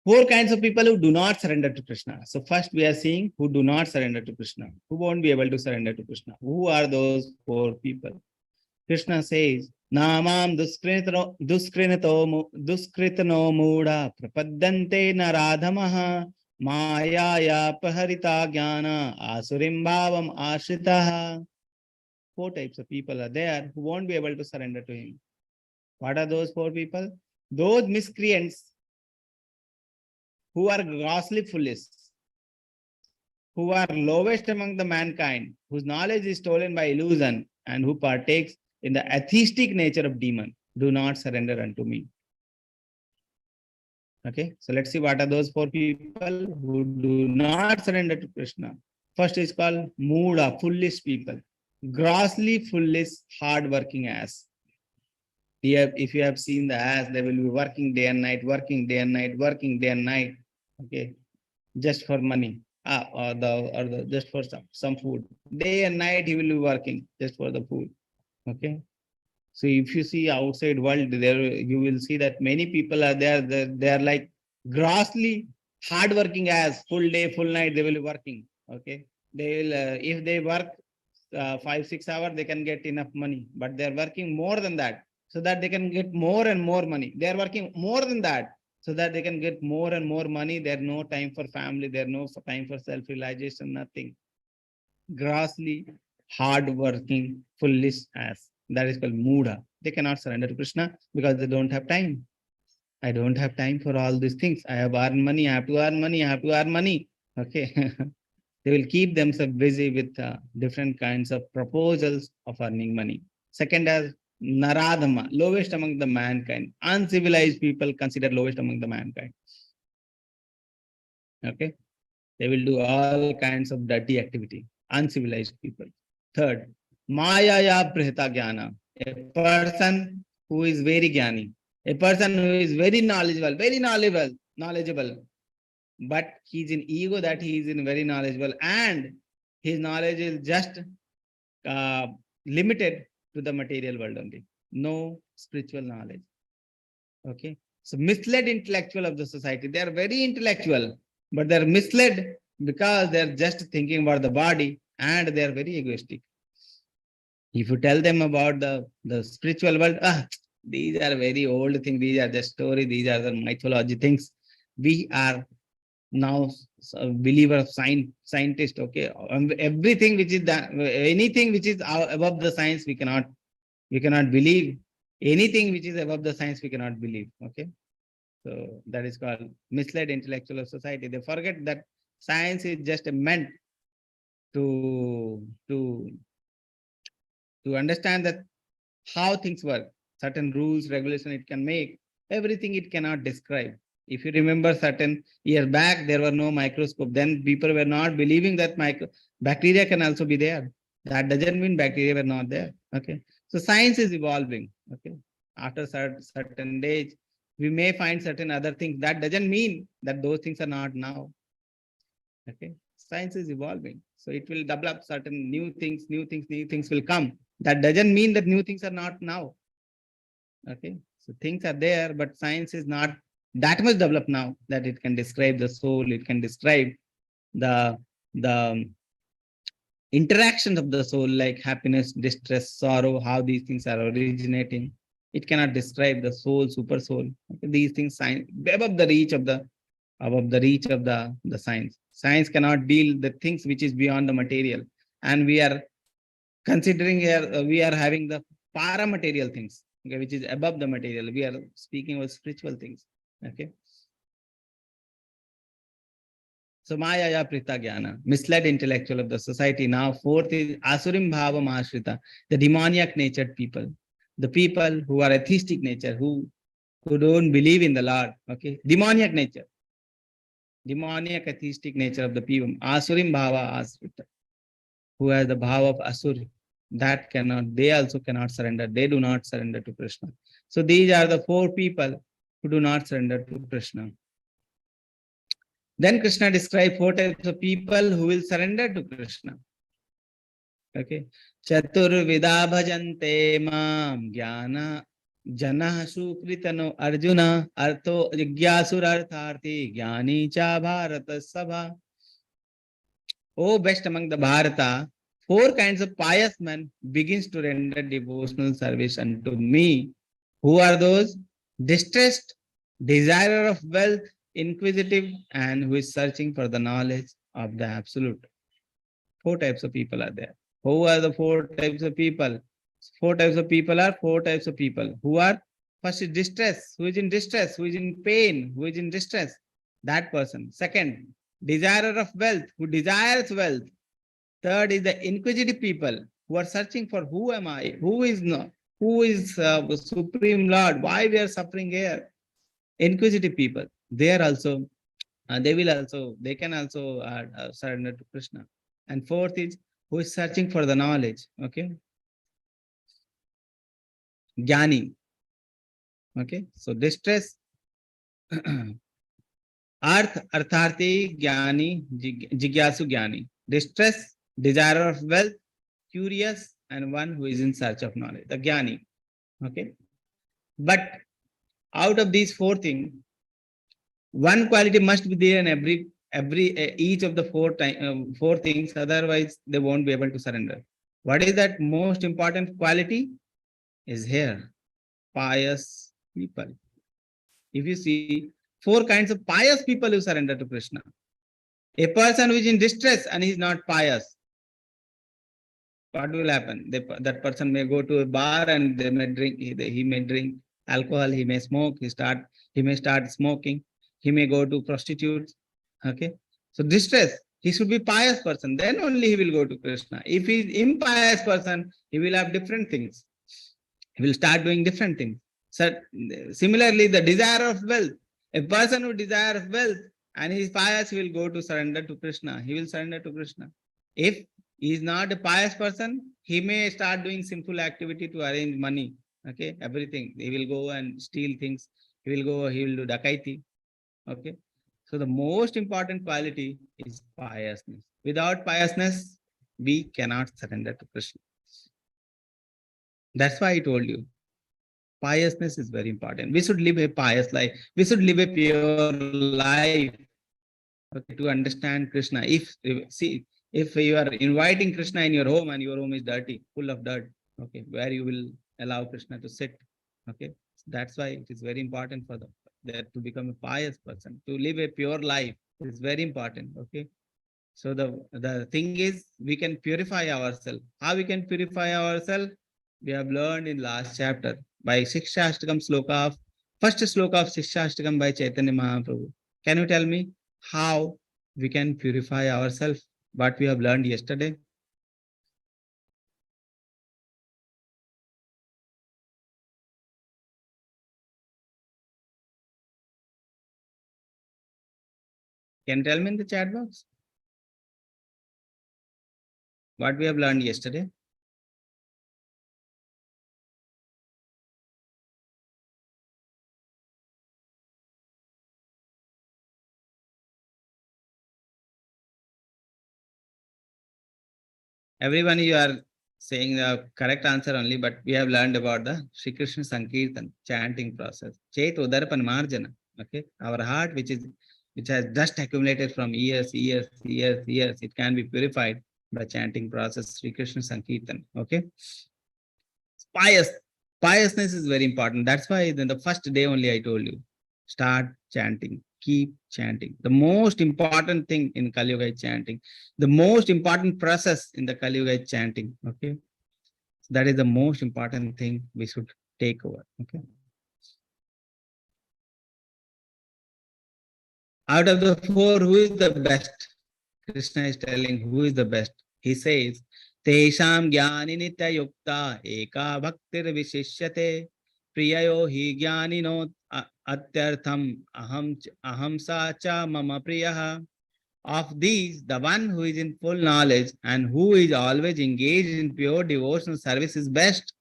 Four kinds of people who do not surrender to Krishna. So first we are seeing who do not surrender to Krishna, who won't be able to surrender to Krishna. Who are those four people? Krishna says, Namam duskritano muda prapaddante naradhamaha maya paharita jnana asurim bhavam ashritaha. Four types of people are there who won't be able to surrender to him. What are those four people? Those miscreants who are grossly foolish, who are lowest among the mankind, whose knowledge is stolen by illusion, and who partakes in the atheistic nature of demon, do not surrender unto me. Okay, so let's see what are those four people who do not surrender to Krishna. First is called Mooda, foolish people, grossly foolish, hard-working ass. If you have seen the ass, they will be working day and night, working day and night, working day and night. Okay, just for money, or just for some food. Day and night he will be working just for the food. Okay. So if you see outside world, there you will see that many people are there. They are like grossly hardworking as full day, full night. They will be working. Okay. They will if they work 5-6 hours, they can get enough money. But they are working more than that, so that they can get more and more money. They are working more than that, so that they can get more and more money. There no time for family. There no time for self-realization. Nothing. Grossly hard-working, foolish ass. That is called Muda. They cannot surrender to Krishna because they don't have time. I don't have time for all these things. I have earned money. I have to earn money. I have to earn money. Okay. They will keep themselves busy with different kinds of proposals of earning money. Second, as Naradhama, lowest among the mankind. Uncivilized people considered lowest among the mankind. Okay. They will do all kinds of dirty activity. Uncivilized people. Third, Maya ya prihita jnana. A person who is very jnani. A person who is very knowledgeable. But he's in ego that he is in very knowledgeable, and his knowledge is just uh, limited to the material world only. No spiritual knowledge. Okay. So misled intellectual of the society. They are very intellectual, but they're misled because they're just thinking about the body and they're very egoistic. If you tell them about the spiritual world, these are very old things, these are the story, these are the mythology things. We are now a believer of scientist, okay. Everything which is that, anything which is above the science, we cannot believe. Anything which is above the science, we cannot believe. Okay. So that is called misled intellectual of society. They forget that science is just meant to understand that how things work, certain rules, regulation it can make, everything it cannot describe. If you remember certain years back, there were no microscope. Then people were not believing that bacteria can also be there. That doesn't mean bacteria were not there. Okay. So science is evolving. Okay. After certain age, we may find certain other things. That doesn't mean that those things are not now. Okay. Science is evolving. So it will develop certain new things will come. That doesn't mean that new things are not now. Okay. So things are there, but science is not that much developed now that it can describe the soul, it can describe the interactions of the soul, like happiness, distress, sorrow, how these things are originating. It cannot describe the soul, super soul. Okay. These things science above the reach of the science. Science cannot deal the things which is beyond the material. And we are considering here, we are having the paramaterial things, okay, which is above the material. We are speaking about spiritual things. Okay. So Maya ya prita jnana, misled intellectual of the society. Now fourth is Asurim bhava ashrita, the demoniac natured people. The people who are atheistic nature, who don't believe in the Lord. Okay. Demoniac nature. Demoniac atheistic nature of the people. Asurim bhava ashrita, who has the bhava of asuri. That they also cannot surrender. They do not surrender to Krishna. So these are the four people who do not surrender to Krishna. Then Krishna describes four types of people who will surrender to Krishna. Okay. Chaturvida bhajante mam jnana janah sukritano arjuna artho jigyasur jnani cha bharata sabha. Oh, best among the Bharata, Four kinds of pious men begins to render devotional service unto me. Who are those? Distressed, desirer of wealth, inquisitive, and who is searching for the knowledge of the absolute. Four types of people are there. Who are the four types of people? Four types of people are four types of people who are first is distress, who is in distress, who is in pain, who is in distress. That person. Second, desirer of wealth, who desires wealth. Third is the inquisitive people who are searching for who am I, who is not, who is Supreme Lord, why we are suffering here. Inquisitive people, they are also, they can also surrender to Krishna. And fourth is who is searching for the knowledge. Okay, Jnani. Okay, so distress, Artharthi, Jnani, Jigyasu Jnani. Distress, desire of wealth, curious, and one who is in search of knowledge, the Jnani. Okay, but out of these four things, one quality must be there in every each of the four things. Otherwise, they won't be able to surrender. What is that most important quality? Is here pious people. If you see four kinds of pious people who surrender to Krishna. A person who is in distress and he is not pious, what will happen? That person may go to a bar and they may drink. He may drink alcohol. He may smoke. He may start smoking. He may go to prostitutes. Okay. So distress. He should be pious person. Then only he will go to Krishna. If he is impious person, he will have different things. He will start doing different things. So similarly, the desire of wealth. A person who desires wealth and he is pious, he will go to surrender to Krishna. He will surrender to Krishna. If he is not a pious person, he may start doing sinful activity to arrange money. Okay, everything. He will go and steal things. He will do dakaiti. Okay. So the most important quality is piousness. Without piousness, we cannot surrender to Krishna. That's why I told you. Piousness is very important. We should live a pious life. We should live a pure life. Okay, to understand Krishna. If you are inviting Krishna in your home and your home is dirty, full of dirt, okay, where you will allow Krishna to sit. Okay, that's why it is very important for that to become a pious person, to live a pure life is very important. Okay, so the thing is we can purify ourselves. How we can purify ourselves? We have learned in last chapter by Shikshashtakam sloka of first sloka of Shikshashtakam by Chaitanya Mahaprabhu. Can you tell me how we can purify ourselves? What we have learned yesterday? Can you tell me in the chat box? What we have learned yesterday? Everyone, you are saying the correct answer only, but we have learned about the Shri Krishna Sankirtan chanting process. Chet Udarpan Marjana. Okay, our heart, which has dust accumulated from years, it can be purified by chanting process Shri Krishna Sankirtan. Okay, pious piousness is very important. That's why then the first day only I told you, start chanting, keep chanting. The most important thing in Kali Yuga is chanting. The most important process in the Kali Yuga is chanting. Okay, that is the most important thing we should take over. Okay, out of the four, who is the best? Krishna is telling who is the best. He says, Tesham Jnani Nitya Yukta Eka Bhaktir Vishishyate Priyayo Hi Jnani No Atyartham Aham Sacha Mama Priyaha. Of these, the one who is in full knowledge and who is always engaged in pure devotional service is best.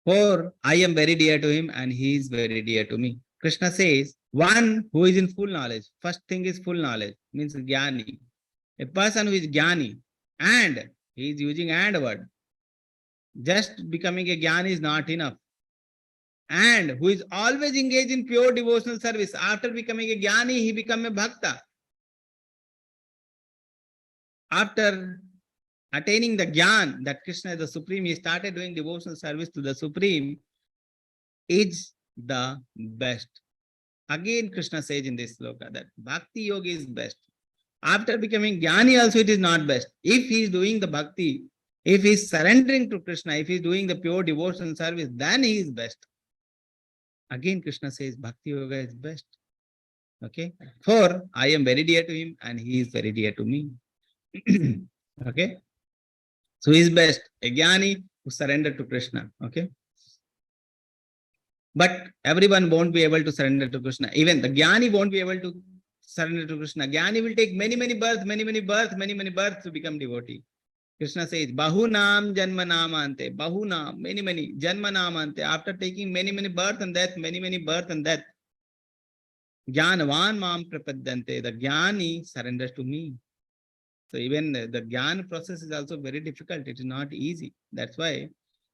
For I am very dear to him and he is very dear to me. Krishna says, one who is in full knowledge. First thing is full knowledge, means Jnani. A person who is Jnani and he is using and word. Just becoming a Jnani is not enough. And who is always engaged in pure devotional service. After becoming a Jnani, he become a Bhakta. after attaining the Gyan that Krishna is the Supreme, he started doing devotional service to the Supreme, is the best. Again, Krishna says in this sloka that Bhakti Yoga is best. After becoming Jnani also it is not best. If he is doing the Bhakti, if he is surrendering to Krishna, if he is doing the pure devotional service, then he is best. Again, Krishna says Bhakti Yoga is best. Okay. For I am very dear to him and he is very dear to me. Okay. So he is best. A Jnani who surrendered to Krishna. Okay. But everyone won't be able to surrender to Krishna. Even the Jnani won't be able to surrender to Krishna. Jnani will take many births to become devotee. Krishna says, Bahunam Janma Namante, Bahunam, many, Janma Namante. After taking many birth and death, many birth and death, Jnanavan Mam Prapadyante, the Jnani surrenders to me. So even the Jnana process is also very difficult. It is not easy. That's why it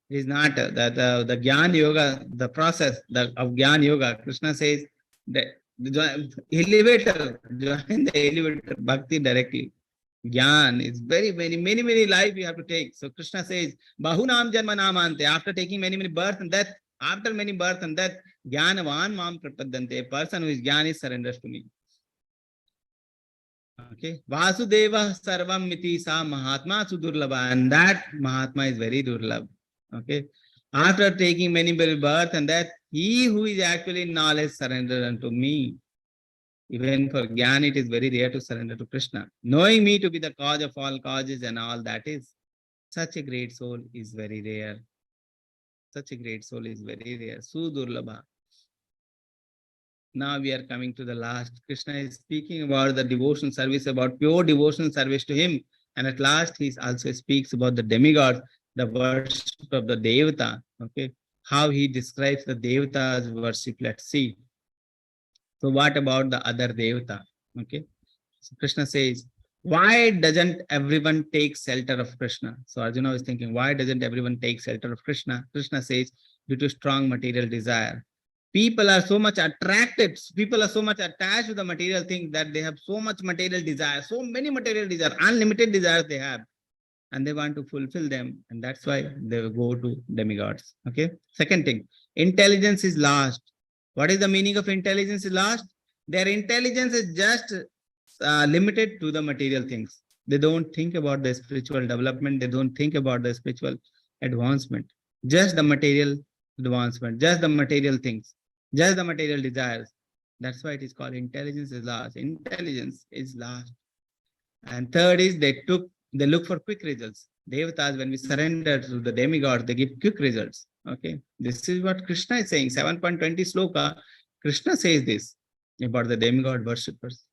is not the Jnana Yoga, the process of Jnana Yoga. Krishna says that the elevator, join the elevator, bhakti directly. Jnana is many life you have to take. So Krishna says, Bahunam Janma Namante, after taking many birth and death, after many birth and death, Jnanavan Mam Prapadyante, a person who is Jnani surrenders to me. Okay, Vasudeva Sarvam Miti Sa Mahatma Sudurlabha, and that Mahatma is very Durlabh. Okay, after taking many birth and death, he who is actually in knowledge surrendered unto me. Even for Gyan, it is very rare to surrender to Krishna. Knowing me to be the cause of all causes and all that is, such a great soul is very rare. Such a great soul is very rare. Sudurlabha. Now we are coming to the last. Krishna is speaking about the devotional service, about pure devotional service to him. And at last, he also speaks about the demigods, the worship of the Devata. Okay, how he describes the Devata's worship. Let's see. So what about the other Devata? Okay, so Krishna says, why doesn't everyone take shelter of Krishna? So Arjuna is thinking, why doesn't everyone take shelter of Krishna? Krishna says, due to strong material desire. People are so much attracted, people are so much attached to the material things that they have so much material desire, so many material desire, unlimited desires they have, and they want to fulfill them, and that's why they will go to demigods. Okay. Second thing, intelligence is lost. What is the meaning of intelligence is lost? Their intelligence is just limited to the material things. They don't think about the spiritual development. They don't think about the spiritual advancement. Just the material advancement, just the material things, just the material desires. That's why it is called intelligence is lost. Intelligence is lost. And third is they look for quick results. Devatas, when we surrender to the demigods, they give quick results. Okay, this is what Krishna is saying. 7.20 sloka, Krishna says this about the demigod worshippers.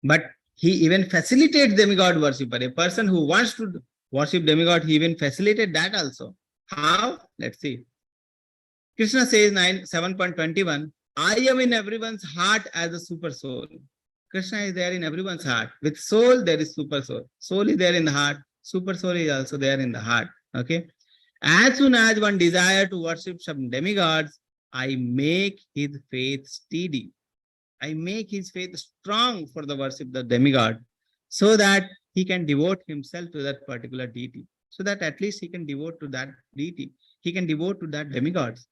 But he even facilitates demigod worshipper. A person who wants to worship demigod, he even facilitates that also. How? Let's see. Krishna says 7.21, I am in everyone's heart as a super soul. Krishna is there in everyone's heart. With soul, there is super soul. Soul is there in the heart. Super soul is also there in the heart. Okay. As soon as one desire to worship some demigods, I make his faith steady. I make his faith strong for the worship of the demigod, so that he can devote himself to that particular deity. So that at least he can devote to that deity. He can devote to that demigods.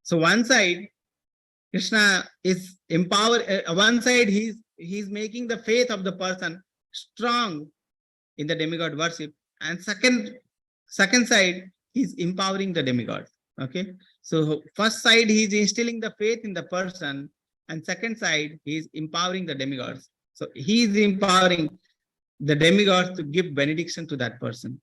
So one side, Krishna is empowered. One side, he's making the faith of the person strong in the demigod worship. And second side, he's empowering the demigods. Okay. So first side, he's instilling the faith in the person. And second side, he's empowering the demigods. So he's empowering the demigods to give benediction to that person.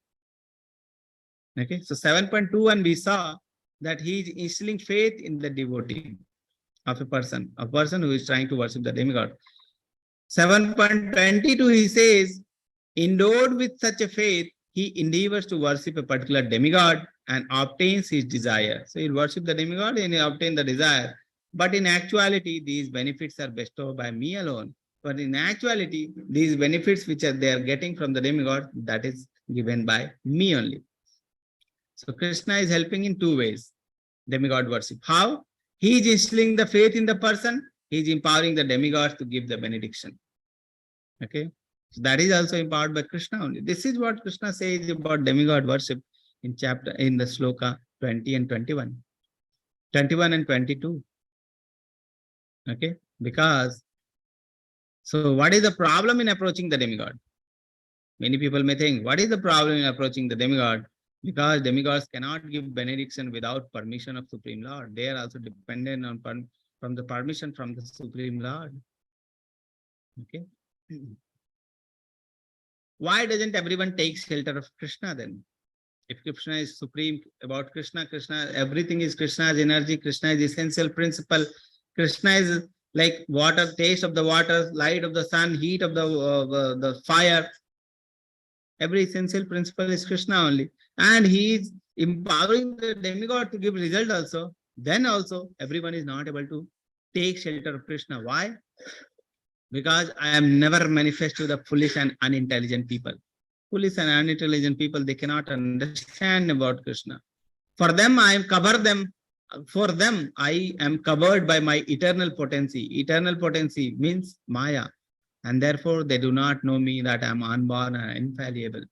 Okay. So 7.21, we saw that he's instilling faith in the devotee of a person who is trying to worship the demigod. 7.22, he says, endowed with such a faith, he endeavors to worship a particular demigod and obtains his desire. So he'll worship the demigod and he'll obtain the desire. But in actuality, these benefits are bestowed by me alone. But in actuality, these benefits which they are getting from the demigod, that is given by me only. So Krishna is helping in two ways, demigod worship. How? He is instilling the faith in the person. He is empowering the demigods to give the benediction. Okay. So that is also empowered by Krishna only. This is what Krishna says about demigod worship in the sloka 20 and 21. 21 and 22. Okay. Because, so what is the problem in approaching the demigod? Many people may think, what is the problem in approaching the demigod? Because demigods cannot give benediction without permission of Supreme Lord. They are also dependent on from the permission from the Supreme Lord. Okay. Why doesn't everyone take shelter of Krishna then? If Krishna is supreme, about Krishna, everything is Krishna's energy, Krishna is essential principle. Krishna is like water, taste of the water, light of the sun, heat of the fire. Every essential principle is Krishna only. And he is empowering the demigod to give result also. Then also everyone is not able to take shelter of Krishna. Why? Because I am never manifest to the foolish and unintelligent people. Foolish and unintelligent people, they cannot understand about Krishna. For them, I am cover them. For them, I am covered by my eternal potency. Eternal potency means Maya. And therefore, they do not know me that I am unborn and infallible.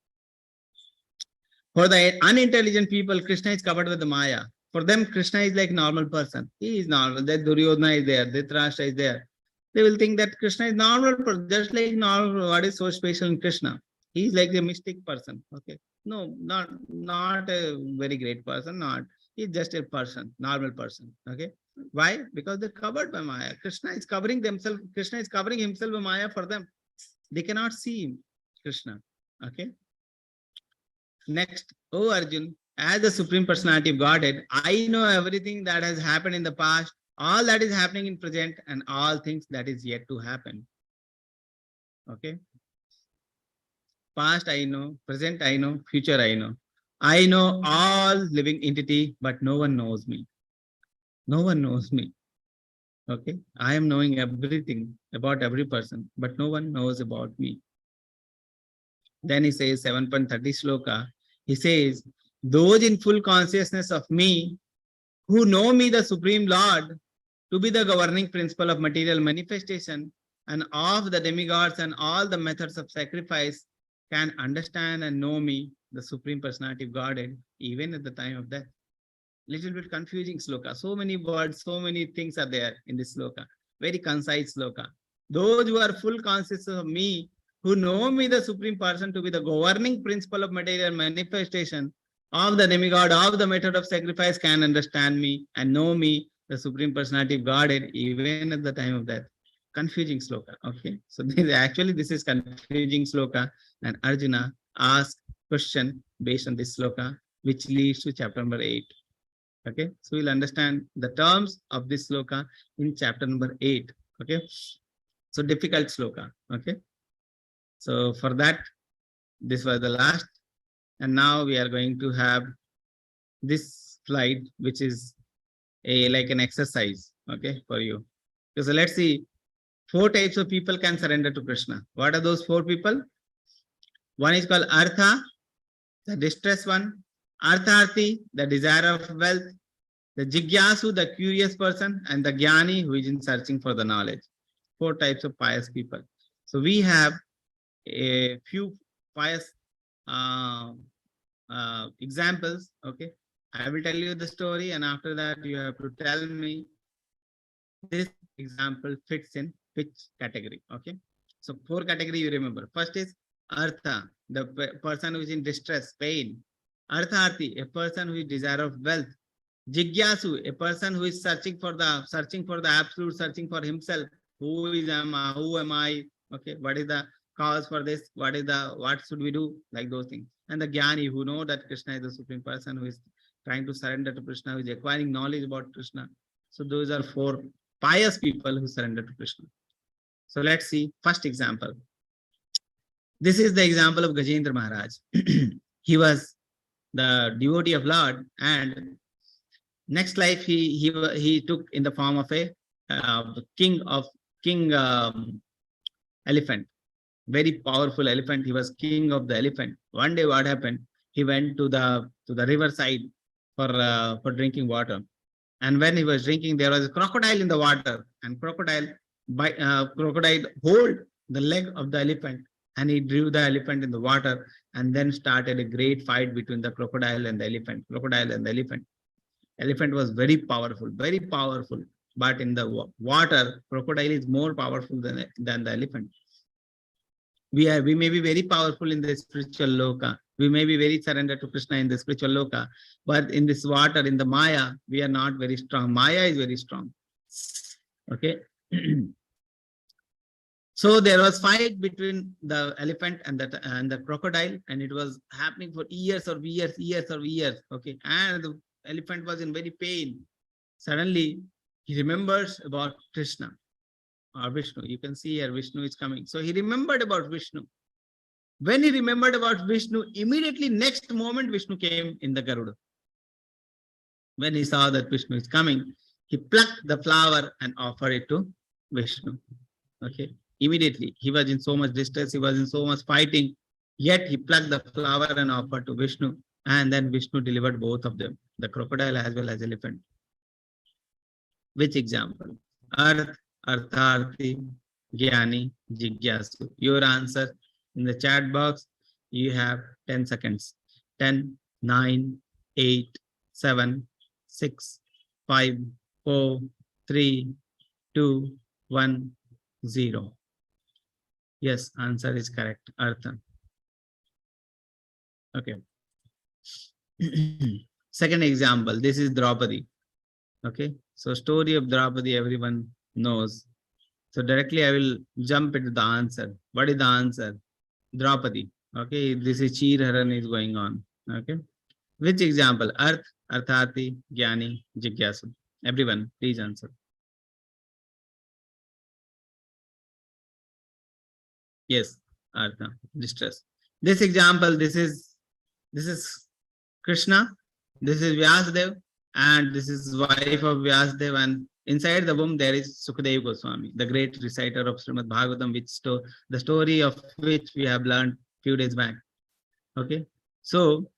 For the unintelligent people, Krishna is covered with the Maya. For them, Krishna is like normal person. He is normal. That Duryodhana is there. Dhritarashtra is there. They will think that Krishna is normal, just like normal. What is so special in Krishna? He is like a mystic person. Okay. No, not a very great person. Not. He's just a person, normal person. Okay. Why? Because they're covered by Maya. Krishna is covering themselves. Krishna is covering himself by Maya for them. They cannot see Krishna. Okay. Next, oh Arjun, as the Supreme Personality of Godhead, I know everything that has happened in the past, all that is happening in present, and all things that is yet to happen. Okay. Past I know, present I know, future I know. I know all living entity, but no one knows me. No one knows me. Okay. I am knowing everything about every person, but no one knows about me. Then he says 7.30 sloka. He says, those in full consciousness of me, who know me, the Supreme Lord, to be the governing principle of material manifestation and of the demigods and all the methods of sacrifice, can understand and know me, the Supreme Personality of Godhead, even at the time of death. Little bit confusing sloka. So many words, so many things are there in this sloka. Very concise sloka. Those who are full conscious of me, who know me, the Supreme Person, to be the governing principle of material manifestation of the demigod, of the method of sacrifice, can understand me and know me, the Supreme Personality of Godhead, even at the time of death. Confusing sloka. Okay. So this is confusing sloka, and Arjuna asked question based on this sloka, which leads to chapter number 8. Okay. So we'll understand the terms of this sloka in chapter number 8. Okay. So difficult sloka. Okay. So for that, this was the last. And now we are going to have this slide, which is like an exercise, okay, for you. So let's see, 4 types of people can surrender to Krishna. What are those 4 people? One is called Artha, the distressed one. Artharthi, the desire of wealth. The Jigyasu, the curious person. And the Jnani, who is in searching for the knowledge. 4 types of pious people. So we have a few pious examples. Okay, I will tell you the story, and after that you have to tell me this example fits in which category. Okay, so 4 category you remember. First is Artha, the person who is in distress, pain. Artharthi, a person who is desire of wealth. Jigyasu, a person who is searching for the absolute, searching for himself. Who am I? Okay, what is the cause for this? What should we do? Like those things. And the Jnani, who know that Krishna is the Supreme Person, who is trying to surrender to Krishna, who is acquiring knowledge about Krishna. So those are 4 pious people who surrender to Krishna. So let's see first example. This is the example of Gajendra Maharaj. He was the devotee of Lord, and next life he took in the form of a king elephant. Very powerful elephant. He was king of the elephant. One day what happened? He went to the riverside for drinking water. And when he was drinking, there was a crocodile in the water, and crocodile hold the leg of the elephant, and he drew the elephant in the water, and then started a great fight between the crocodile and the elephant. Crocodile and the elephant. Elephant was very powerful, very powerful. But in the water, crocodile is more powerful than the elephant. We may be very powerful in the spiritual loka. We may be very surrendered to Krishna in the spiritual loka, but in this water, in the Maya, we are not very strong. Maya is very strong. Okay. So there was fight between the elephant and the crocodile, and it was happening for years or years. Okay, and the elephant was in very pain. Suddenly, he remembers about Krishna or Vishnu. You can see here Vishnu is coming. So he remembered about Vishnu. When he remembered about Vishnu, immediately next moment Vishnu came in the Garuda. When he saw that Vishnu is coming, he plucked the flower and offered it to Vishnu. Okay. Immediately, he was in so much distress, he was in so much fighting, yet he plucked the flower and offered to Vishnu, and then Vishnu delivered both of them, the crocodile as well as elephant. Which example? Arth, Artharthi, Jnani, Jigyasu. Your answer in the chat box, you have 10 seconds. 10, 9, 8, 7, 6, 5, 4, 3, 2, 1, 0. Yes, answer is correct. Artha. Okay. Second example, this is Draupadi. Okay. So story of Draupadi, everyone knows. So directly I will jump into the answer. What is the answer? Draupadi. Okay. This is Chirharan is going on. Okay. Which example? Arth, Arthati, Jnani, Jigyasu. Everyone, please answer. Yes, Artha, distress. This example, this is Krishna, this is Vyasadev, and this is wife of Vyasadev, and inside the womb there is Sukadeva Goswami, the great reciter of Srimad Bhagavatam, the story of which we have learned few days back. Okay, so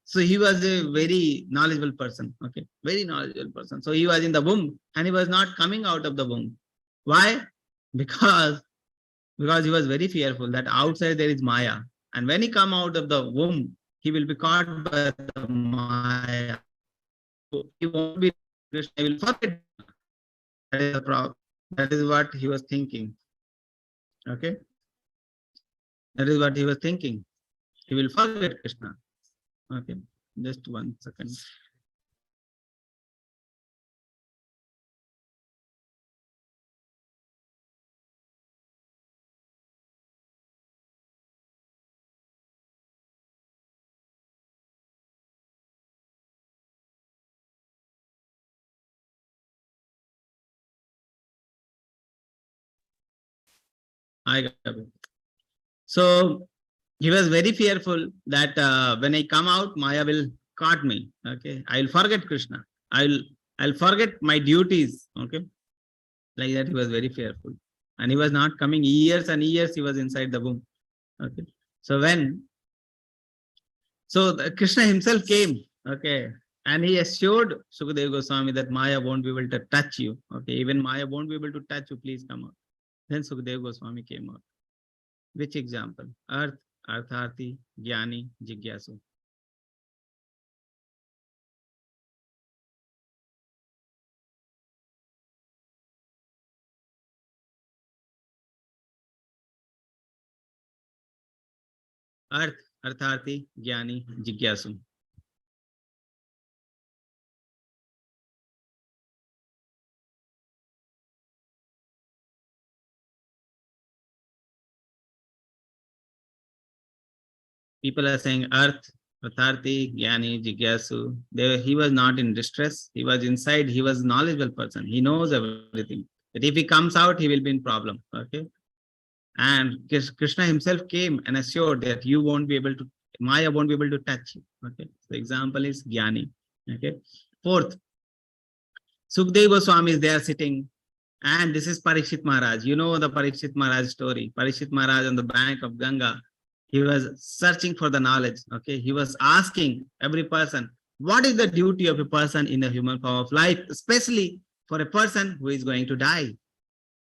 so he was a very knowledgeable person. Okay, very knowledgeable person. So he was in the womb and he was not coming out of the womb. Why? Because he was very fearful that outside there is Maya, and when he come out of the womb, he will be caught by the Maya. So he won't be Krishna. He will forget. That is the problem. That is what he was thinking. Okay, that is what he was thinking. He will forget Krishna. Okay, just 1 second. I got it. So he was very fearful that when I come out, Maya will caught me. Okay, I'll forget Krishna. I'll forget my duties. Okay, like that he was very fearful, and he was not coming years and years. He was inside the womb. Okay, so Krishna himself came. Okay, and he assured Sukadeva Goswami that Maya won't be able to touch you. Okay, even Maya won't be able to touch you. Please come out. Then Sukadeva Goswami came out. Which example? Arth, Artharthi, Jnani, Jigyasu. Arth, Artharthi, Jnani, Jigyasu. People are saying Arth, Artharthi, Jnani, Jigyasu. He was not in distress. He was inside. He was a knowledgeable person. He knows everything. But if he comes out, he will be in problem. Okay. And Krishna himself came and assured that you won't be able to, Maya won't be able to touch you. Okay. The example is Jnani. Okay. Fourth, Sukadeva Goswami is there sitting, and this is Parikshit Maharaj. You know the Parikshit Maharaj story. Parikshit Maharaj on the bank of Ganga, he was searching for the knowledge. Okay, he was asking every person, what is the duty of a person in the human form of life, especially for a person who is going to die?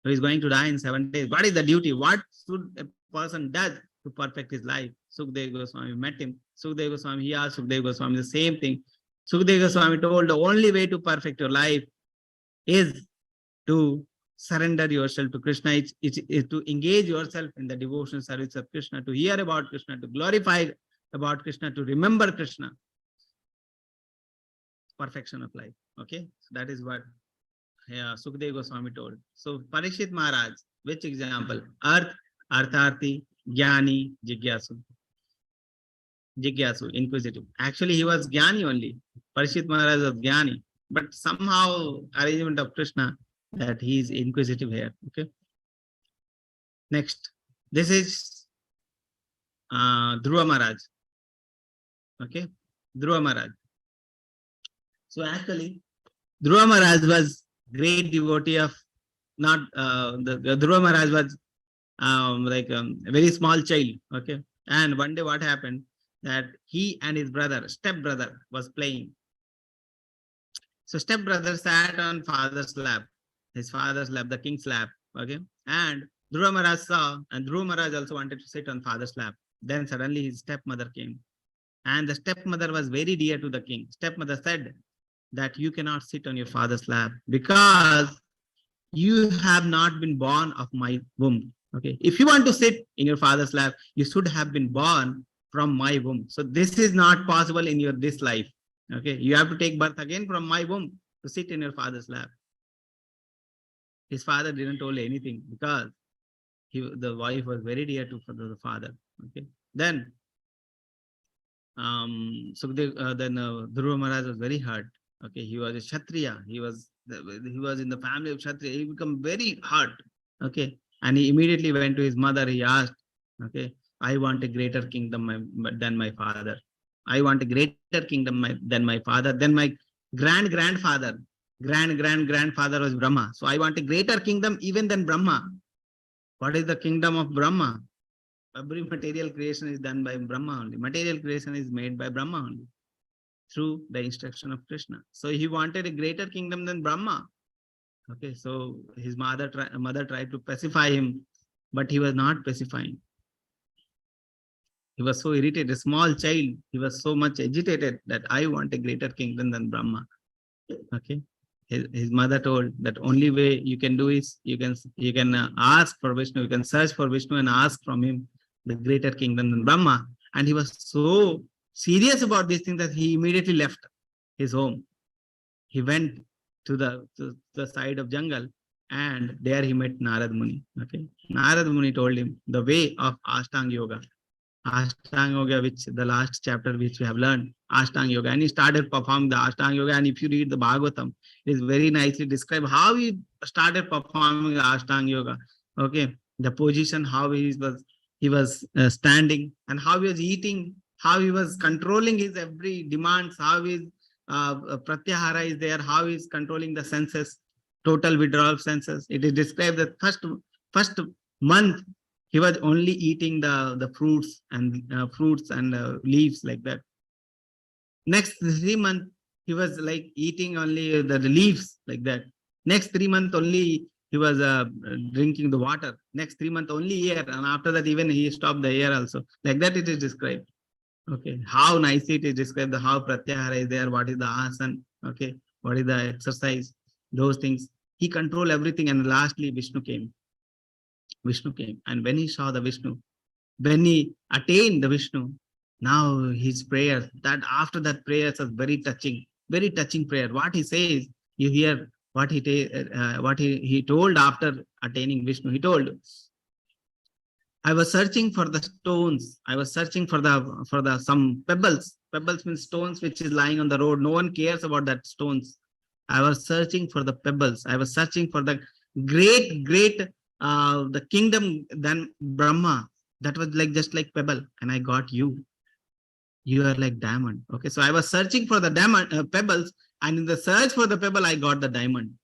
So he's going to die in 7 days. What is the duty? What should a person does to perfect his life? Sukadeva Goswami met him. Sukadeva Goswami, he asked Sukadeva Goswami the same thing. Sukadeva Goswami told the only way to perfect your life is to surrender yourself to Krishna. It's to engage yourself in the devotional service of Krishna, to hear about Krishna, to glorify about Krishna, to remember Krishna. Perfection of life. Okay, so that is what Sukadeva Goswami told. So Parikshit Maharaj, which example? Arth, Artharthi, Jnani, Jigyasu. Jigyasu, inquisitive. Actually, he was Jnani only. Parikshit Maharaj was Jnani, but somehow arrangement of Krishna that he is inquisitive here. Okay. Next, this is Dhruva Maharaj. Okay, Dhruva Maharaj. So actually, Dhruva Maharaj was great devotee of not the Dhruva Maharaj was like a very small child. Okay, and one day what happened that he and his brother, step brother, was playing. So step brother sat on father's lap, his father's lap, the king's lap. Okay, and Dhruva Maharaj saw, and Dhruva Maharaj also wanted to sit on father's lap. Then suddenly his stepmother came, and the stepmother was very dear to the king. Stepmother said that you cannot sit on your father's lap because you have not been born of my womb. Okay, if you want to sit in your father's lap, you should have been born from my womb. So this is not possible in your this life. Okay, you have to take birth again from my womb to sit in your father's lap. His father didn't tell anything because the wife was very dear to the father. Okay, then Dhruva Maharaj was very hurt. Okay, he was a Kshatriya. He was in the family of Kshatriya. He became very hurt. Okay, and he immediately went to his mother. He asked, okay, I want a greater kingdom than my father. I want a greater kingdom than my father. Then my grandfather was Brahma. So I want a greater kingdom even than Brahma. What is the kingdom of Brahma? Every material creation is done by Brahma only. Material creation is made by Brahma only through the instruction of Krishna. So he wanted a greater kingdom than Brahma. Okay, so his mother tried to pacify him, but he was not pacifying. He was so irritated, a small child. He was so much agitated that I want a greater kingdom than Brahma. Okay, his mother told that only way you can do is you can ask for Vishnu, you can search for Vishnu and ask from him the greater kingdom than Brahma. And he was so serious about this thing that he immediately left his home. He went to the side of jungle, and there he met Narad Muni. Okay, Narad Muni told him the way of Ashtanga Yoga. Ashtanga Yoga, which the last chapter which we have learned, Ashtanga Yoga, and he started performing the Ashtanga Yoga. And if you read the Bhagavatam, it is very nicely described how he started performing the Ashtanga Yoga. Okay, the position, how he was standing, and how he was eating, how he was controlling his every demands, how his pratyahara is there, how he is controlling the senses, total withdrawal of senses. It is described that first month he was only eating the fruits and leaves like that. Next 3 months he was like eating only the leaves like that. Next 3 months only he was drinking the water. Next 3 months only air, and after that even he stopped the air also. Like that it is described. Okay, how nicely it is described, how pratyahara is there, what is the asana, okay, what is the exercise, those things. He controlled everything, and lastly Vishnu came. And when he saw the Vishnu, when he attained the Vishnu, now his prayers, that after that prayers was very touching prayer. What he says, you hear what he told after attaining Vishnu. He told, I was searching for the stones. I was searching for some pebbles. Pebbles means stones which is lying on the road. No one cares about that stones. I was searching for the pebbles. I was searching for the great the kingdom than Brahma. That was like just like pebble, and I got you. You are like diamond. Okay, so I was searching for the diamond pebbles, and in the search for the pebble, I got the diamond.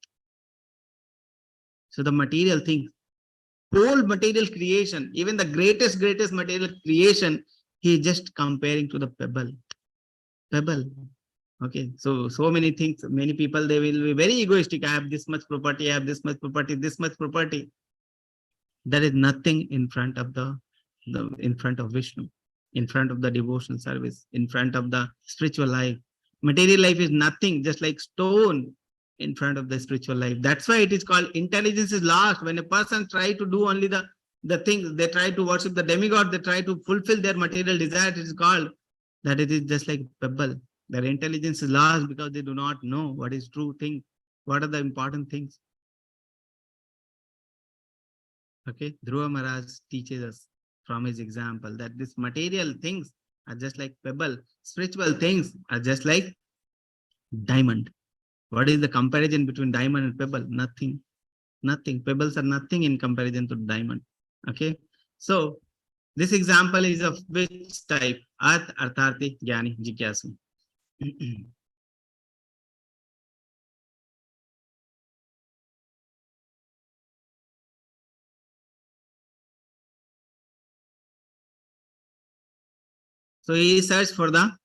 So the material thing, whole material creation, even the greatest material creation, he is just comparing to the pebble. Okay, so many things, many people, they will be very egoistic. I have this much property, I have this much property, this much property. There is nothing in front of in front of Vishnu, in front of the devotional service, in front of the spiritual life. Material life is nothing, just like stone in front of the spiritual life. That's why it is called intelligence is lost. When a person try to do only the things, they try to worship the demigod, they try to fulfill their material desire, it is called that it is just like pebble. Their intelligence is lost because they do not know what is true thing, what are the important things. Okay, Dhruva Maharaj teaches us from his example that this material things are just like pebble, spiritual things are just like diamond. What is the comparison between diamond and pebble? Nothing. Nothing. Pebbles are nothing in comparison to diamond. Okay, so this example is of which type? Arth, Artharthi, Jnani, Jigyasu. So he searched for the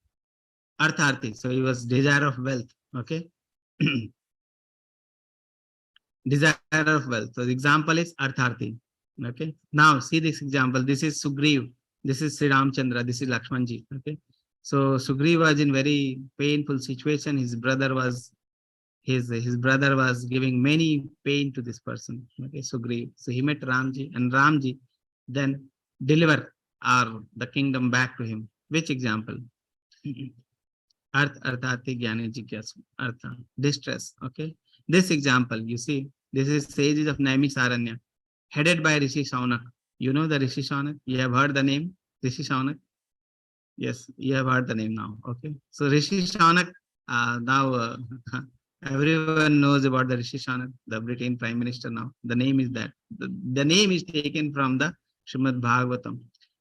Artharthi. So he was desire of wealth. Okay. Desire of wealth. So the example is Artharthi. Okay. Now see this example. This is Sugriv. This is Sri Ramchandra. This is Lakshmanji. Okay. So Sugriv was in very painful situation. His brother was giving many pain to this person. Okay. Sugriv. So he met Ramji, and Ramji then deliver the kingdom back to him. Which example? Arthati Jnani Jigyasu. Artha. Distress. Okay. This example, you see, this is sages of Naimisaranya, headed by Rishi Shaunak. You know the Rishi Shaunak? You have heard the name, Rishi Shaunak? Yes, you have heard the name now. Okay. So Rishi Shaunak, now everyone knows about the Rishi Shaunak, the Britain Prime Minister now. The name is that. The name is taken from the Srimad Bhagavatam.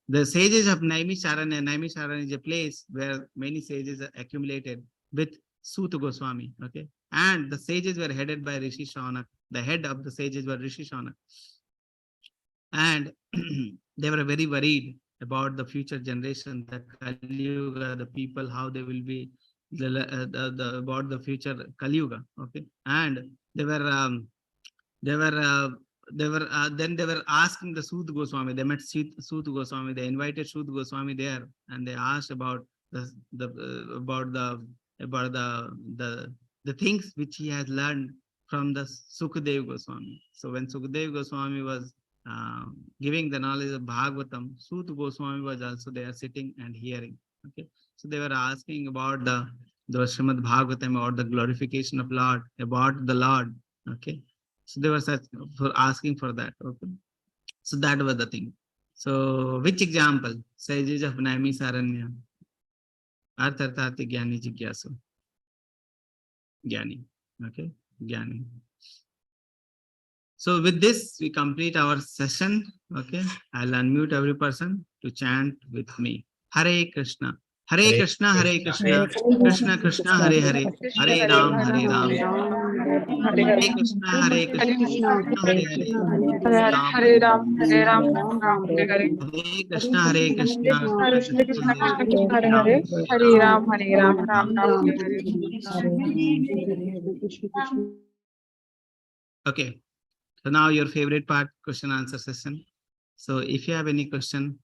The sages of Naimisaranya. Naimisaranya is a place where many sages are accumulated with Suta Goswami. Okay. And the sages were headed by Rishi Shaunak. The head of the sages were Rishi Shaunak. And they were very worried about the future generation, the Kali Yuga, the people, how they will be, about the future Kali Yuga. Okay. And they were asking the Suta Goswami. They met Suta Goswami. They invited Suta Goswami there, and they asked about the things which he has learned from the Sukadev Goswami. So when Sukadev Goswami was giving the knowledge of Bhagavatam, Suta Goswami was also there sitting and hearing. Okay, so they were asking about the Srimad Bhagavatam, about the glorification of Lord, about the Lord. Okay, so they were asking for that. Okay, so that was the thing. So which example? Sages of Naimisaranya. Artharthi Jnani Jigyasu. Jnani. Okay, Jnani. So with this, we complete our session. Okay, I'll unmute every person to chant with me. Hare Krishna. Hare Krishna, Hare Krishna, Krishna Krishna, Hare Hare, Hare Ram, Hare Ram. Hare Krishna, Hare Krishna, Hare Hare, Hare Ram, Hare Ram, Ram Hare Hare. Hare Krishna, Hare Krishna, Hare Krishna, Krishna Krishna, Hare Hare. Hare Ram, Hare Ram, Ram Ram, Hare Hare. Okay, so now your favorite part, question answer session. So if you have any question,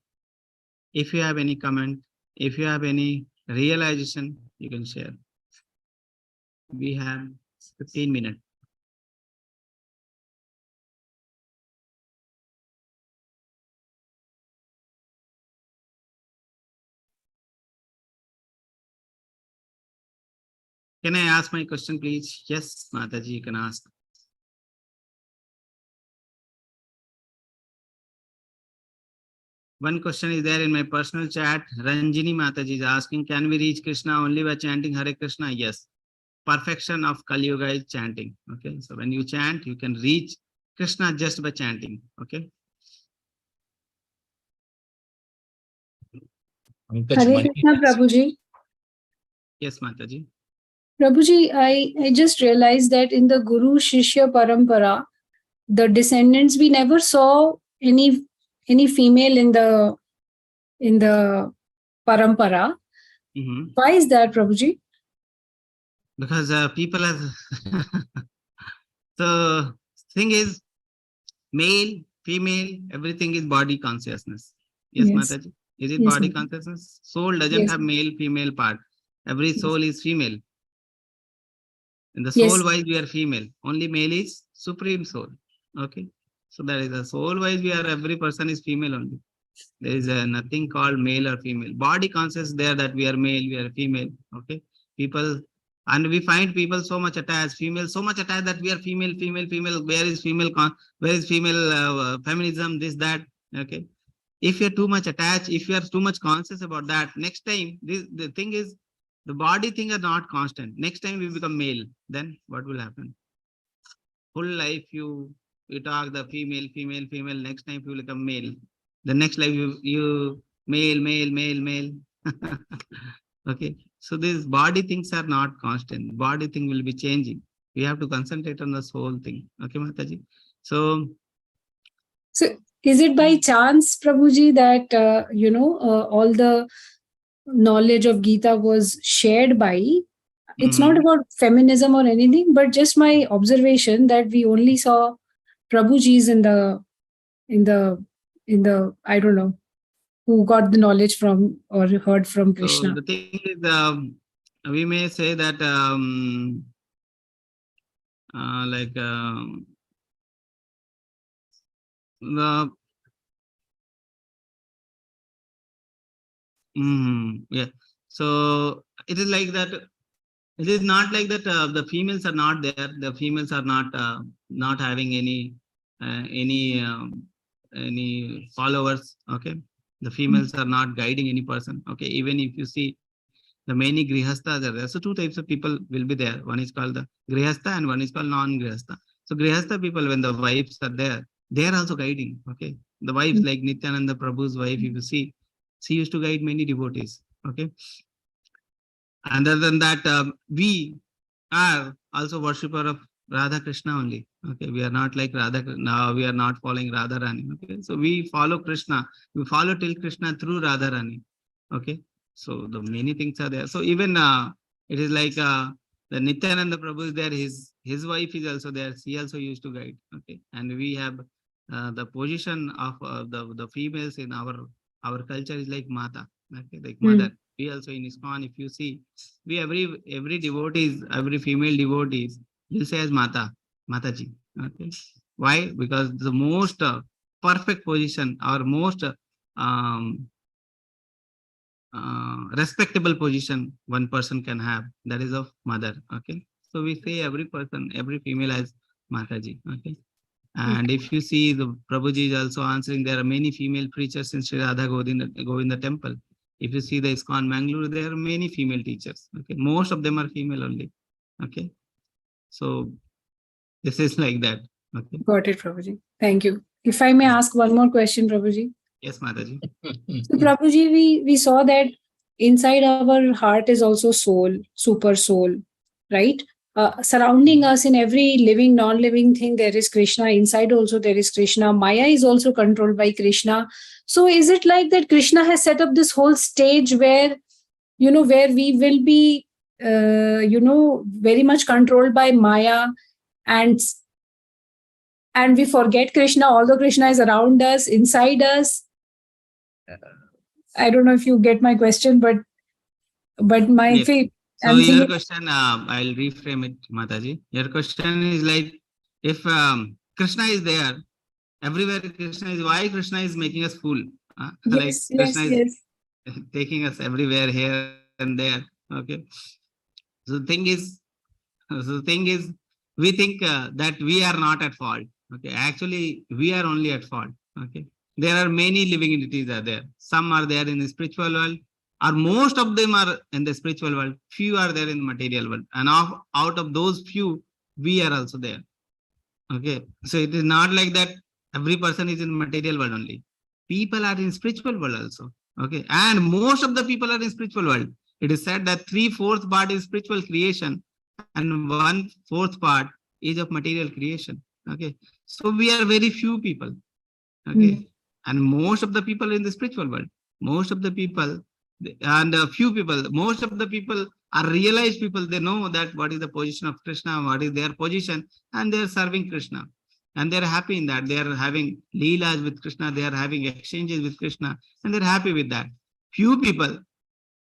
if you have any comment, if you have any realization, you can share. We have 15 minutes. Can I ask my question, please? Yes, Mataji, you can ask. One question is there in my personal chat. Ranjini Mataji is asking, can we reach Krishna only by chanting Hare Krishna? Yes. Perfection of Kali Yuga is chanting. Okay. So when you chant, you can reach Krishna just by chanting. Okay. Hare Krishna, Prabhuji. Yes, Mataji. Prabhuji, I just realized that in the Guru Shishya Parampara, the descendants, we never saw any female in the parampara. Why is that, Prabhuji? because people are so thing is male, female, everything is body consciousness. Yes, Yes. Mataji. Is it Yes, body Mataji. consciousness? Soul doesn't Yes. have male, female part. Every Yes. soul is female. In the Yes. soul wise, we are female. Only male is supreme soul. Okay. So that is the soul wise, we are every person is female only. There is nothing called male or female. Body conscious there that we are male, we are female. Okay. People, and we find people so much attached, female so much attached that we are female, female, female. Where is female? Where is female feminism? This, that. Okay. If you're too much attached, if you are too much conscious about that, next time, the thing is, the body thing are not constant. Next time we become male, then what will happen? Full life you talk the female, female, female. Next time you become male. The next life you male, male, male, male. Okay. So these body things are not constant. Body thing will be changing. We have to concentrate on this whole thing. Okay, Mataji. So is it by chance, Prabhuji, that all the knowledge of Gita was shared by? It's not about feminism or anything, but just my observation that we only saw Prabhuji's in the I don't know who got the knowledge from or heard from Krishna. So the thing is, we may say that yeah. So it is like that. It is not like that. The females are not there. The females are not having any followers. Okay. The females are not guiding any person. Okay. Even if you see the many grihasthas are there. So two types of people will be there. One is called the grihastha and one is called non-grihastha. So grihastha people, when the wives are there, they are also guiding. Okay. The wives like Nityananda Prabhu's wife, if you see, she used to guide many devotees. Okay. Other than that, we are also worshipper of Radha Krishna only. Okay, we are not like Radha. Now we are not following Radha Rani. Okay, so we follow Krishna. We follow till Krishna through Radha Rani. Okay, so the many things are there. So even it is like the Nityananda Prabhu is there. His wife is also there. She also used to guide. Okay, and we have the position of the females in our culture is like Mata. Okay, like mother. We also in ISKCON, if you see, we every devotees, every female devotees will say as Mataji. Okay. Why? Because the most perfect position, or most respectable position one person can have, that is of mother. Okay. So we say every person, every female as Mataji. Okay. And if you see, the Prabhuji is also answering, there are many female preachers in Sri Radha Govinda temple. If you see the ISKCON Mangalore, there are many female teachers. Okay, most of them are female only. Okay, so this is like that. Okay. Got it, Prabhuji. Thank you. If I may ask one more question, Prabhuji. Yes, Mataji. So, Prabhuji, we saw that inside our heart is also soul, super soul, right? Surrounding us in every living, non-living thing, there is Krishna. Inside also there is Krishna. Maya is also controlled by Krishna. So is it like that Krishna has set up this whole stage where, where we will be, very much controlled by Maya, and we forget Krishna, although Krishna is around us, inside us? I don't know if you get my question, but my yes. faith. So your question, I'll reframe it, Mataji. Your question is like, if Krishna is there, everywhere Krishna is, why Krishna is making us fool? Yes, like Krishna yes. is taking us everywhere, here and there. Okay. So the thing is, we think that we are not at fault. Okay. Actually, we are only at fault. Okay. There are many living entities are there. Some are there in the spiritual world, or most of them are in the spiritual world. Few are there in the material world. And out of those few, we are also there. Okay. So it is not like that every person is in material world only. People are in spiritual world also. Okay. And most of the people are in spiritual world. It is said that 3/4 part is spiritual creation and 1/4 part is of material creation. Okay. So we are very few people. Okay. And most of the people in the spiritual world, most of the people, and a few people, most of the people are realized people, they know that what is the position of Krishna, what is their position, and they are serving Krishna. And they are happy in that. They are having leelas with Krishna, they are having exchanges with Krishna, and they're happy with that. Few people,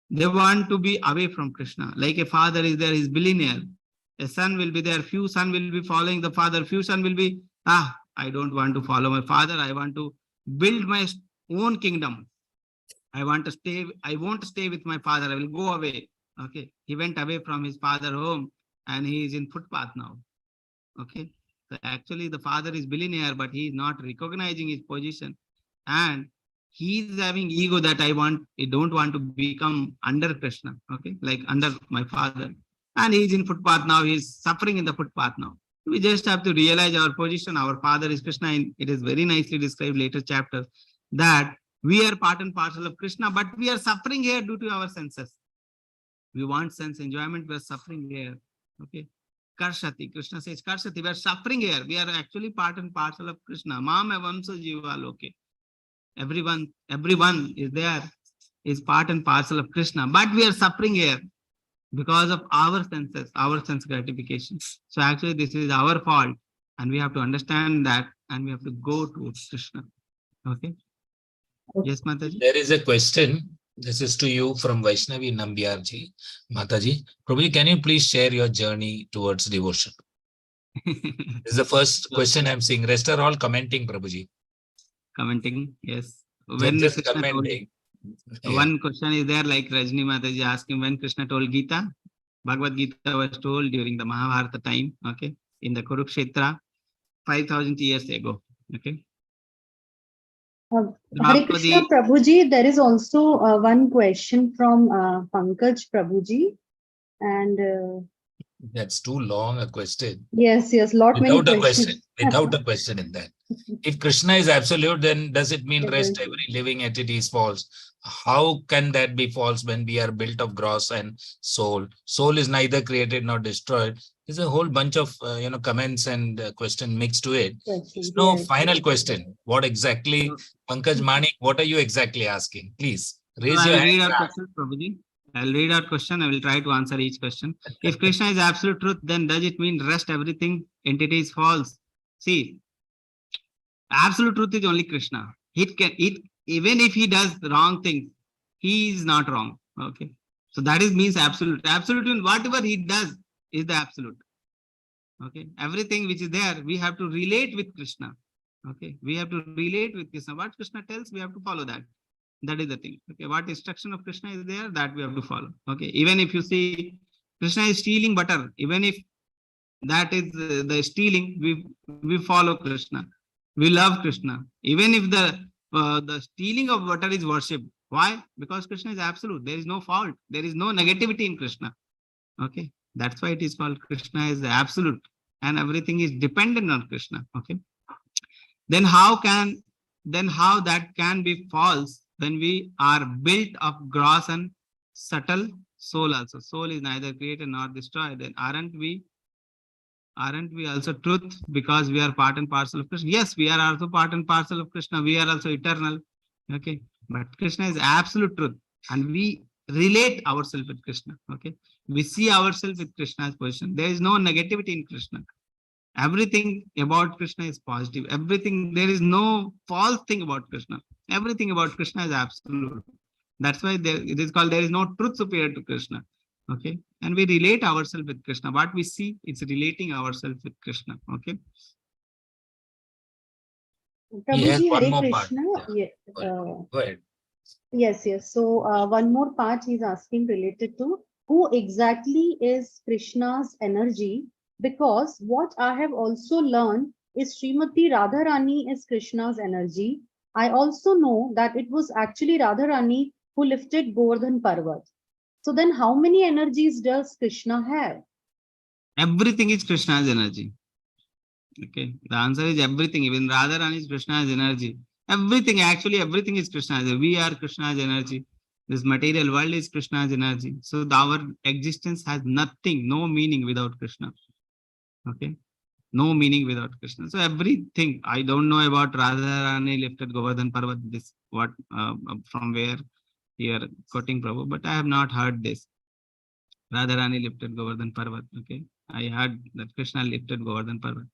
they want to be away from Krishna. Like a father is there, he's billionaire. A son will be there, few son will be following the father, few son will be, I don't want to follow my father, I want to build my own kingdom. I want to stay, I won't stay with my father, I will go away. Okay, he went away from his father home and he is in footpath now. Okay, so actually the father is billionaire, but he is not recognizing his position, and he is having ego that I don't want to become under Krishna. Okay, like under my father, and he is in footpath now. He is suffering in the footpath now. We just have to realize our position. Our father is Krishna, and it is very nicely described later chapters that we are part and parcel of Krishna, but we are suffering here due to our senses. We want sense enjoyment, we are suffering here. Okay. Karshati, Krishna says, Karshati, we are suffering here. We are actually part and parcel of Krishna. Mam evamsa jiva loke. Everyone is there, is part and parcel of Krishna, but we are suffering here because of our senses, our sense gratification. So actually this is our fault, and we have to understand that, and we have to go towards Krishna. Okay. Yes, Mataji. There is a question. This is to you from Vaishnavi Nambiarji. Mataji, Prabhuji, can you please share your journey towards devotion? This is the first question I'm seeing. Rest are all commenting, Prabhuji. Commenting, yes. When Just Krishna commenting. told, one question is there, like Rajni Mataji asking, when Krishna told Gita, Bhagavad Gita was told during the Mahabharata time, okay, in the Kurukshetra, 5,000 years ago, okay. Hare Krishna Prabhuji, there is also one question from Pankaj Prabhuji, and That's too long a question. yes, lot many Without a questions. question, without a question in that. If Krishna is absolute, then does it mean rest every living entity is false? How can that be false when we are built of gross and soul? Soul is neither created nor destroyed. There's a whole bunch of comments and question mixed to it. There's no final question. What exactly, Pankaj Manik, what are you exactly asking? Please raise your hand. Read our question, Prabhuji. I'll read our question. I will try to answer each question. If Krishna is absolute truth, then does it mean rest everything entity is false? See, absolute truth is only Krishna. Even if he does wrong things, he is not wrong. Okay. So that means absolute. Absolute means whatever he does is the absolute. Okay. Everything which is there, we have to relate with Krishna. Okay. We have to relate with Krishna. What Krishna tells, we have to follow that. That is the thing. Okay. What instruction of Krishna is there, that we have to follow. Okay. Even if you see Krishna is stealing butter, even if that is the stealing, we follow Krishna. We love Krishna. Even if the stealing of butter is worship. Why? Because Krishna is absolute. There is no fault. There is no negativity in Krishna. Okay. That's why it is called Krishna is the absolute, and everything is dependent on Krishna. Okay. Then how that can be false when we are built of gross and subtle soul also. Soul is neither created nor destroyed. Then aren't we also truth because we are part and parcel of Krishna? Yes, we are also part and parcel of Krishna. We are also eternal. Okay. But Krishna is absolute truth, and we relate ourselves with Krishna. Okay. We see ourselves with Krishna's position. There is no negativity in Krishna. Everything about Krishna is positive. Everything, there is no false thing about Krishna. Everything about Krishna is absolute. That's why it is called, there is no truth superior to Krishna. Okay. And we relate ourselves with Krishna. What we see, it's relating ourselves with Krishna. Okay. Prabhuji, one Hare more Krishna. part. Yeah. Go ahead. Yes. So one more part he's asking related to who exactly is Krishna's energy, because what I have also learned is Srimati Radharani is Krishna's energy. I also know that it was actually Radharani who lifted Govardhan Parvat. So then how many energies does Krishna have? Everything is Krishna's energy. Okay. The answer is everything. Even Radharani is Krishna's energy. Everything is Krishna's energy. We are Krishna's energy. This material world is Krishna's energy. So our existence has nothing, no meaning without Krishna. Okay. No meaning without Krishna. So everything, I don't know about Radharani lifted Govardhan Parvat, this what from where you are quoting Prabhu, but I have not heard this. Radharani lifted Govardhan Parvat. Okay, I heard that Krishna lifted Govardhan Parvat.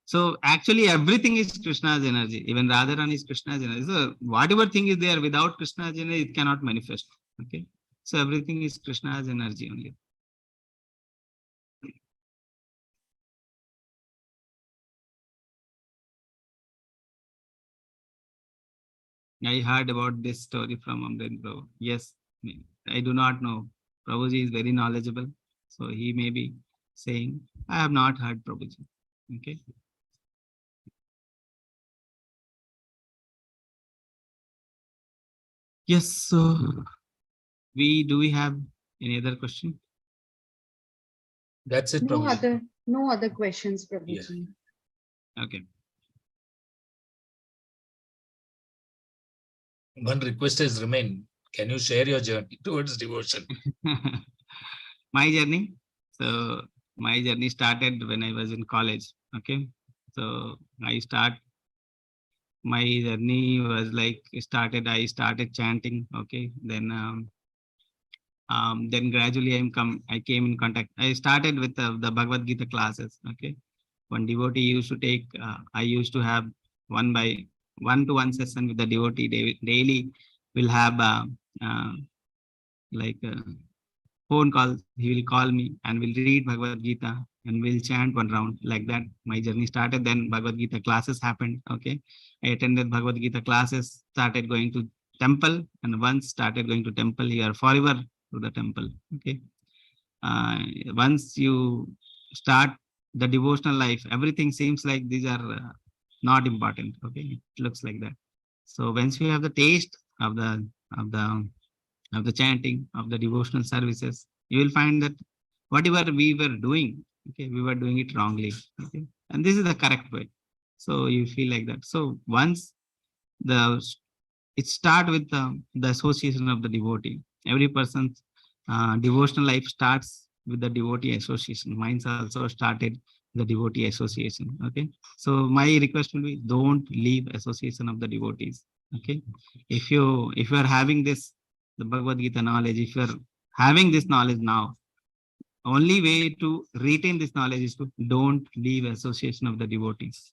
So actually, everything is Krishna's energy. Even Radharani is Krishna's energy. So whatever thing is there without Krishna's energy, it cannot manifest. Okay, so everything is Krishna's energy only. I heard about this story from Amren Prabhu. Yes, I do not know. Prabhuji is very knowledgeable. So he may be saying, I have not heard Prabhuji. Okay. Yes, so do we have any other question? That's it, No Prabhuji. other questions, Prabhuji. Okay. One request has remained. Can you share your journey towards devotion? My journey. So my journey started when I was in college. Okay. So my journey was like I started chanting. Okay. Then gradually I came in contact. I started with the Bhagavad Gita classes. Okay. One devotee used to take, I used to have 1-to-1 session with the devotee. Daily we'll have like phone calls. He will call me and we'll read Bhagavad Gita and we'll chant one round. Like that, my journey started. Then Bhagavad Gita classes happened. Okay. I attended Bhagavad Gita classes, started going to temple, and once started going to temple, you are forever to the temple. Okay. Once you start the devotional life, everything seems like these are not important. Okay. It looks like that. So once you have the taste of the chanting, of the devotional services, you will find that whatever we were doing, okay, we were doing it wrongly. Okay. And this is the correct way. So you feel like that. So once it start with the association of the devotee. Every person's devotional life starts with the devotee association. Mine's also started the devotee association. Okay. So my request will be, don't leave association of the devotees. Okay. If you are having this, the Bhagavad Gita knowledge, if you are having this knowledge now, only way to retain this knowledge is to don't leave association of the devotees.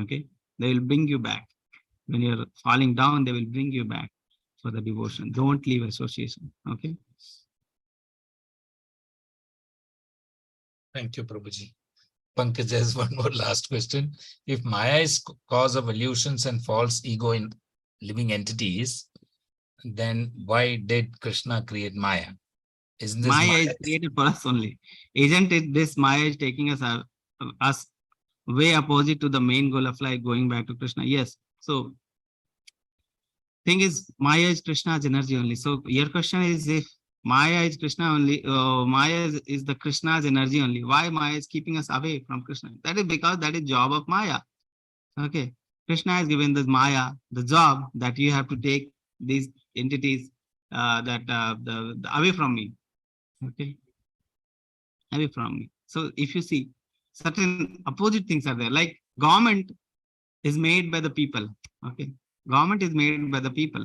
Okay. They will bring you back. When you're falling down, they will bring you back for the devotion. Don't leave association. Okay. Thank you, Prabhuji. Pankaj has one more last question. If Maya is cause of illusions and false ego in living entities, then why did Krishna create Maya? Isn't this Maya is created for us only. Isn't it this Maya is taking us way opposite to the main goal of life, going back to Krishna? Yes. So thing is, Maya is Krishna's energy only. So your question is, if Maya is Krishna only, Maya is the Krishna's energy only, why Maya is keeping us away from Krishna? That is because that is job of Maya. Okay. Krishna has given this Maya the job that you have to take these entities away from me. Okay. Away from me. So if you see, certain opposite things are there. Like government is made by the people. Okay. Government is made by the people.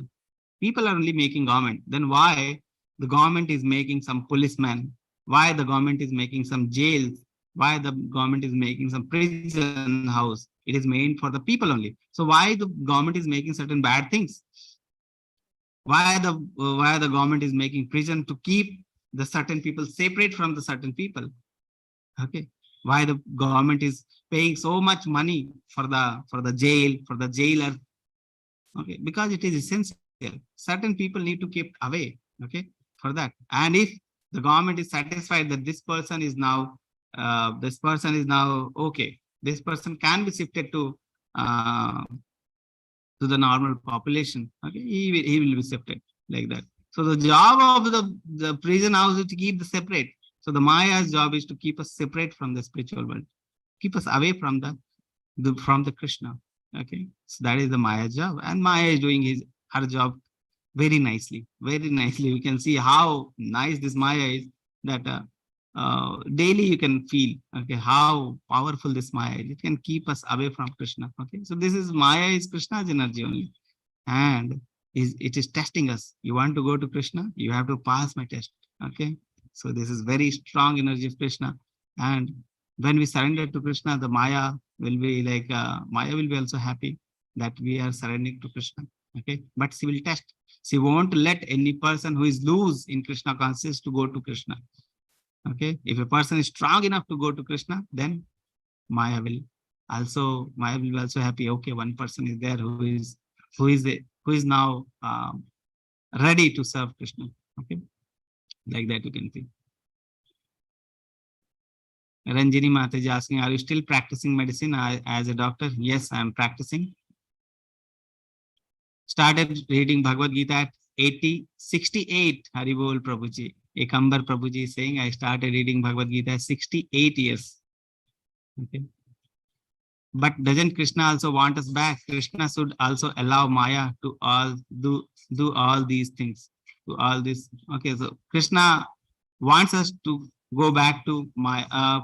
People are only making government. Then why the government is making some policemen? Why the government is making some jails? Why the government is making some prison house? It is made for the people only. So why the government is making certain bad things? Why the government is making prison? To keep the certain people separate from the certain people. Okay. Why the government is paying so much money for the jail, for the jailer? Okay, because it is essential. Certain people need to keep away. Okay, for that. And if the government is satisfied that this person is now okay, this person can be shifted to the normal population. Okay, he will be shifted like that. So the job of the prison house is to keep the separate. So the Maya's job is to keep us separate from the spiritual world, keep us away from the Krishna. Okay, so that is the Maya's job, and Maya is doing her job very nicely, very nicely. You can see how nice this Maya is, that daily you can feel, okay, how powerful this Maya is. It can keep us away from Krishna. Okay, so this is Maya is Krishna's energy only, and it is testing us. You want to go to Krishna, you have to pass my test. Okay, So this is very strong energy of Krishna. And when we surrender to Krishna, the Maya will be like, Maya will be also happy that we are surrendering to Krishna. Okay, but she will test. She won't let any person who is loose in Krishna consciousness to go to Krishna. Okay, if a person is strong enough to go to Krishna, then Maya will be also happy. Okay, one person is there who is now ready to serve Krishna. Okay, like that you can see. Ranjini Mataji asking, are you still practicing medicine as a doctor? Yes, I am practicing. Started reading Bhagavad Gita at 68. Haribol Prabhuji. Ekambar Prabhuji is saying, I started reading Bhagavad Gita at 68 years. Okay. But doesn't Krishna also want us back? Krishna should also allow Maya to do all these things, to all this. Okay, so Krishna wants us to go back to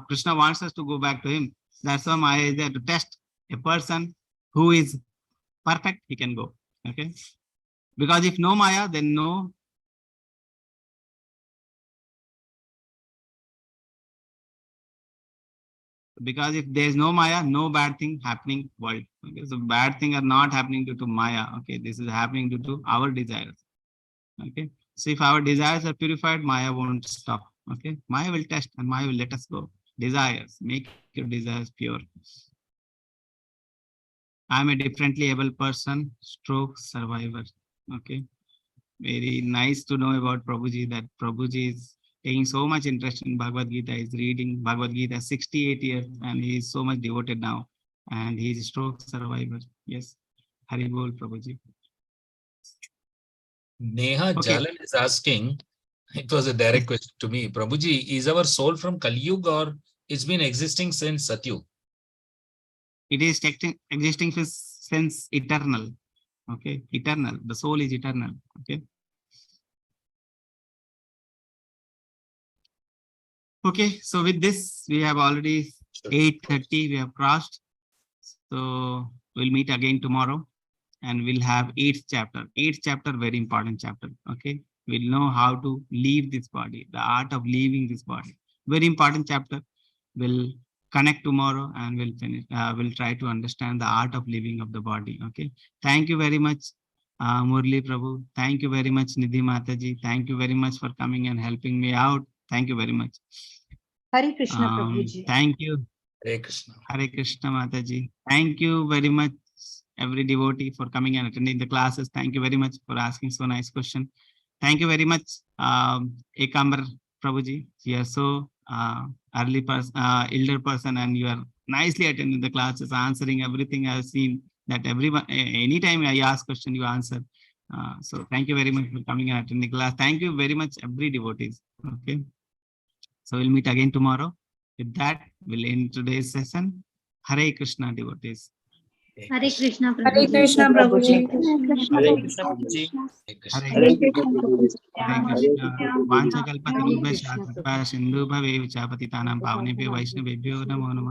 Krishna wants us to go back to him. That's why Maya is there to test a person who is perfect, he can go. Okay, because if no Maya, then no. Because if there is no Maya, no bad thing happening world. Okay, so bad things are not happening due to Maya. Okay, this is happening due to our desires. Okay, so if our desires are purified, Maya won't stop. Okay, Maya will test and Maya will let us go. Desires, make your desires pure. I'm a differently able person, stroke survivor. Okay, very nice to know about Prabhuji, that Prabhuji is taking so much interest in Bhagavad Gita. He's reading Bhagavad Gita 68 years and he is so much devoted now. And he is a stroke survivor. Yes, Haribol Prabhuji. Neha Okay. Jalan is asking, it was a direct question to me. Prabhuji, is our soul from Kali Yuga or it's been existing since Satyug? It is existing since eternal. Okay, eternal. The soul is eternal. Okay. Okay, so with this, we have already 8:30, we have crossed. So we'll meet again tomorrow and we'll have 8th chapter. 8th chapter, very important chapter. Okay, we'll know how to leave this body, the art of leaving this body. Very important chapter. We'll connect tomorrow and we'll finish. We'll try to understand the art of living of the body. Okay, thank you very much, Murli Prabhu. Thank you very much, Nidhi Mataji. Thank you very much for coming and helping me out. Thank you very much. Hare Krishna, Prabhuji. Thank you. Hare Krishna. Hare Krishna, Mataji. Thank you very much, every devotee, for coming and attending the classes. Thank you very much for asking so nice question. Thank you very much, Ekambar Prabhuji. You are so elder person and you are nicely attending the classes, answering everything. I've seen that everyone, anytime I ask question, you answer. So thank you very much for coming and attending the class. Thank you very much, every devotees. Okay. So we'll meet again tomorrow. With that, we'll end today's session. Hare Krishna, devotees. Hare Krishna, Hare Krishna, Prabhuji. Hare Krishna, Prabhuji. Hare Krishna. Hare Hare Krishna. Vancha Hare kalpatarubhasya Krishna, kripa sindhu bhavev cha patitanam pavanebhyo vaishnavebhyo namo namo.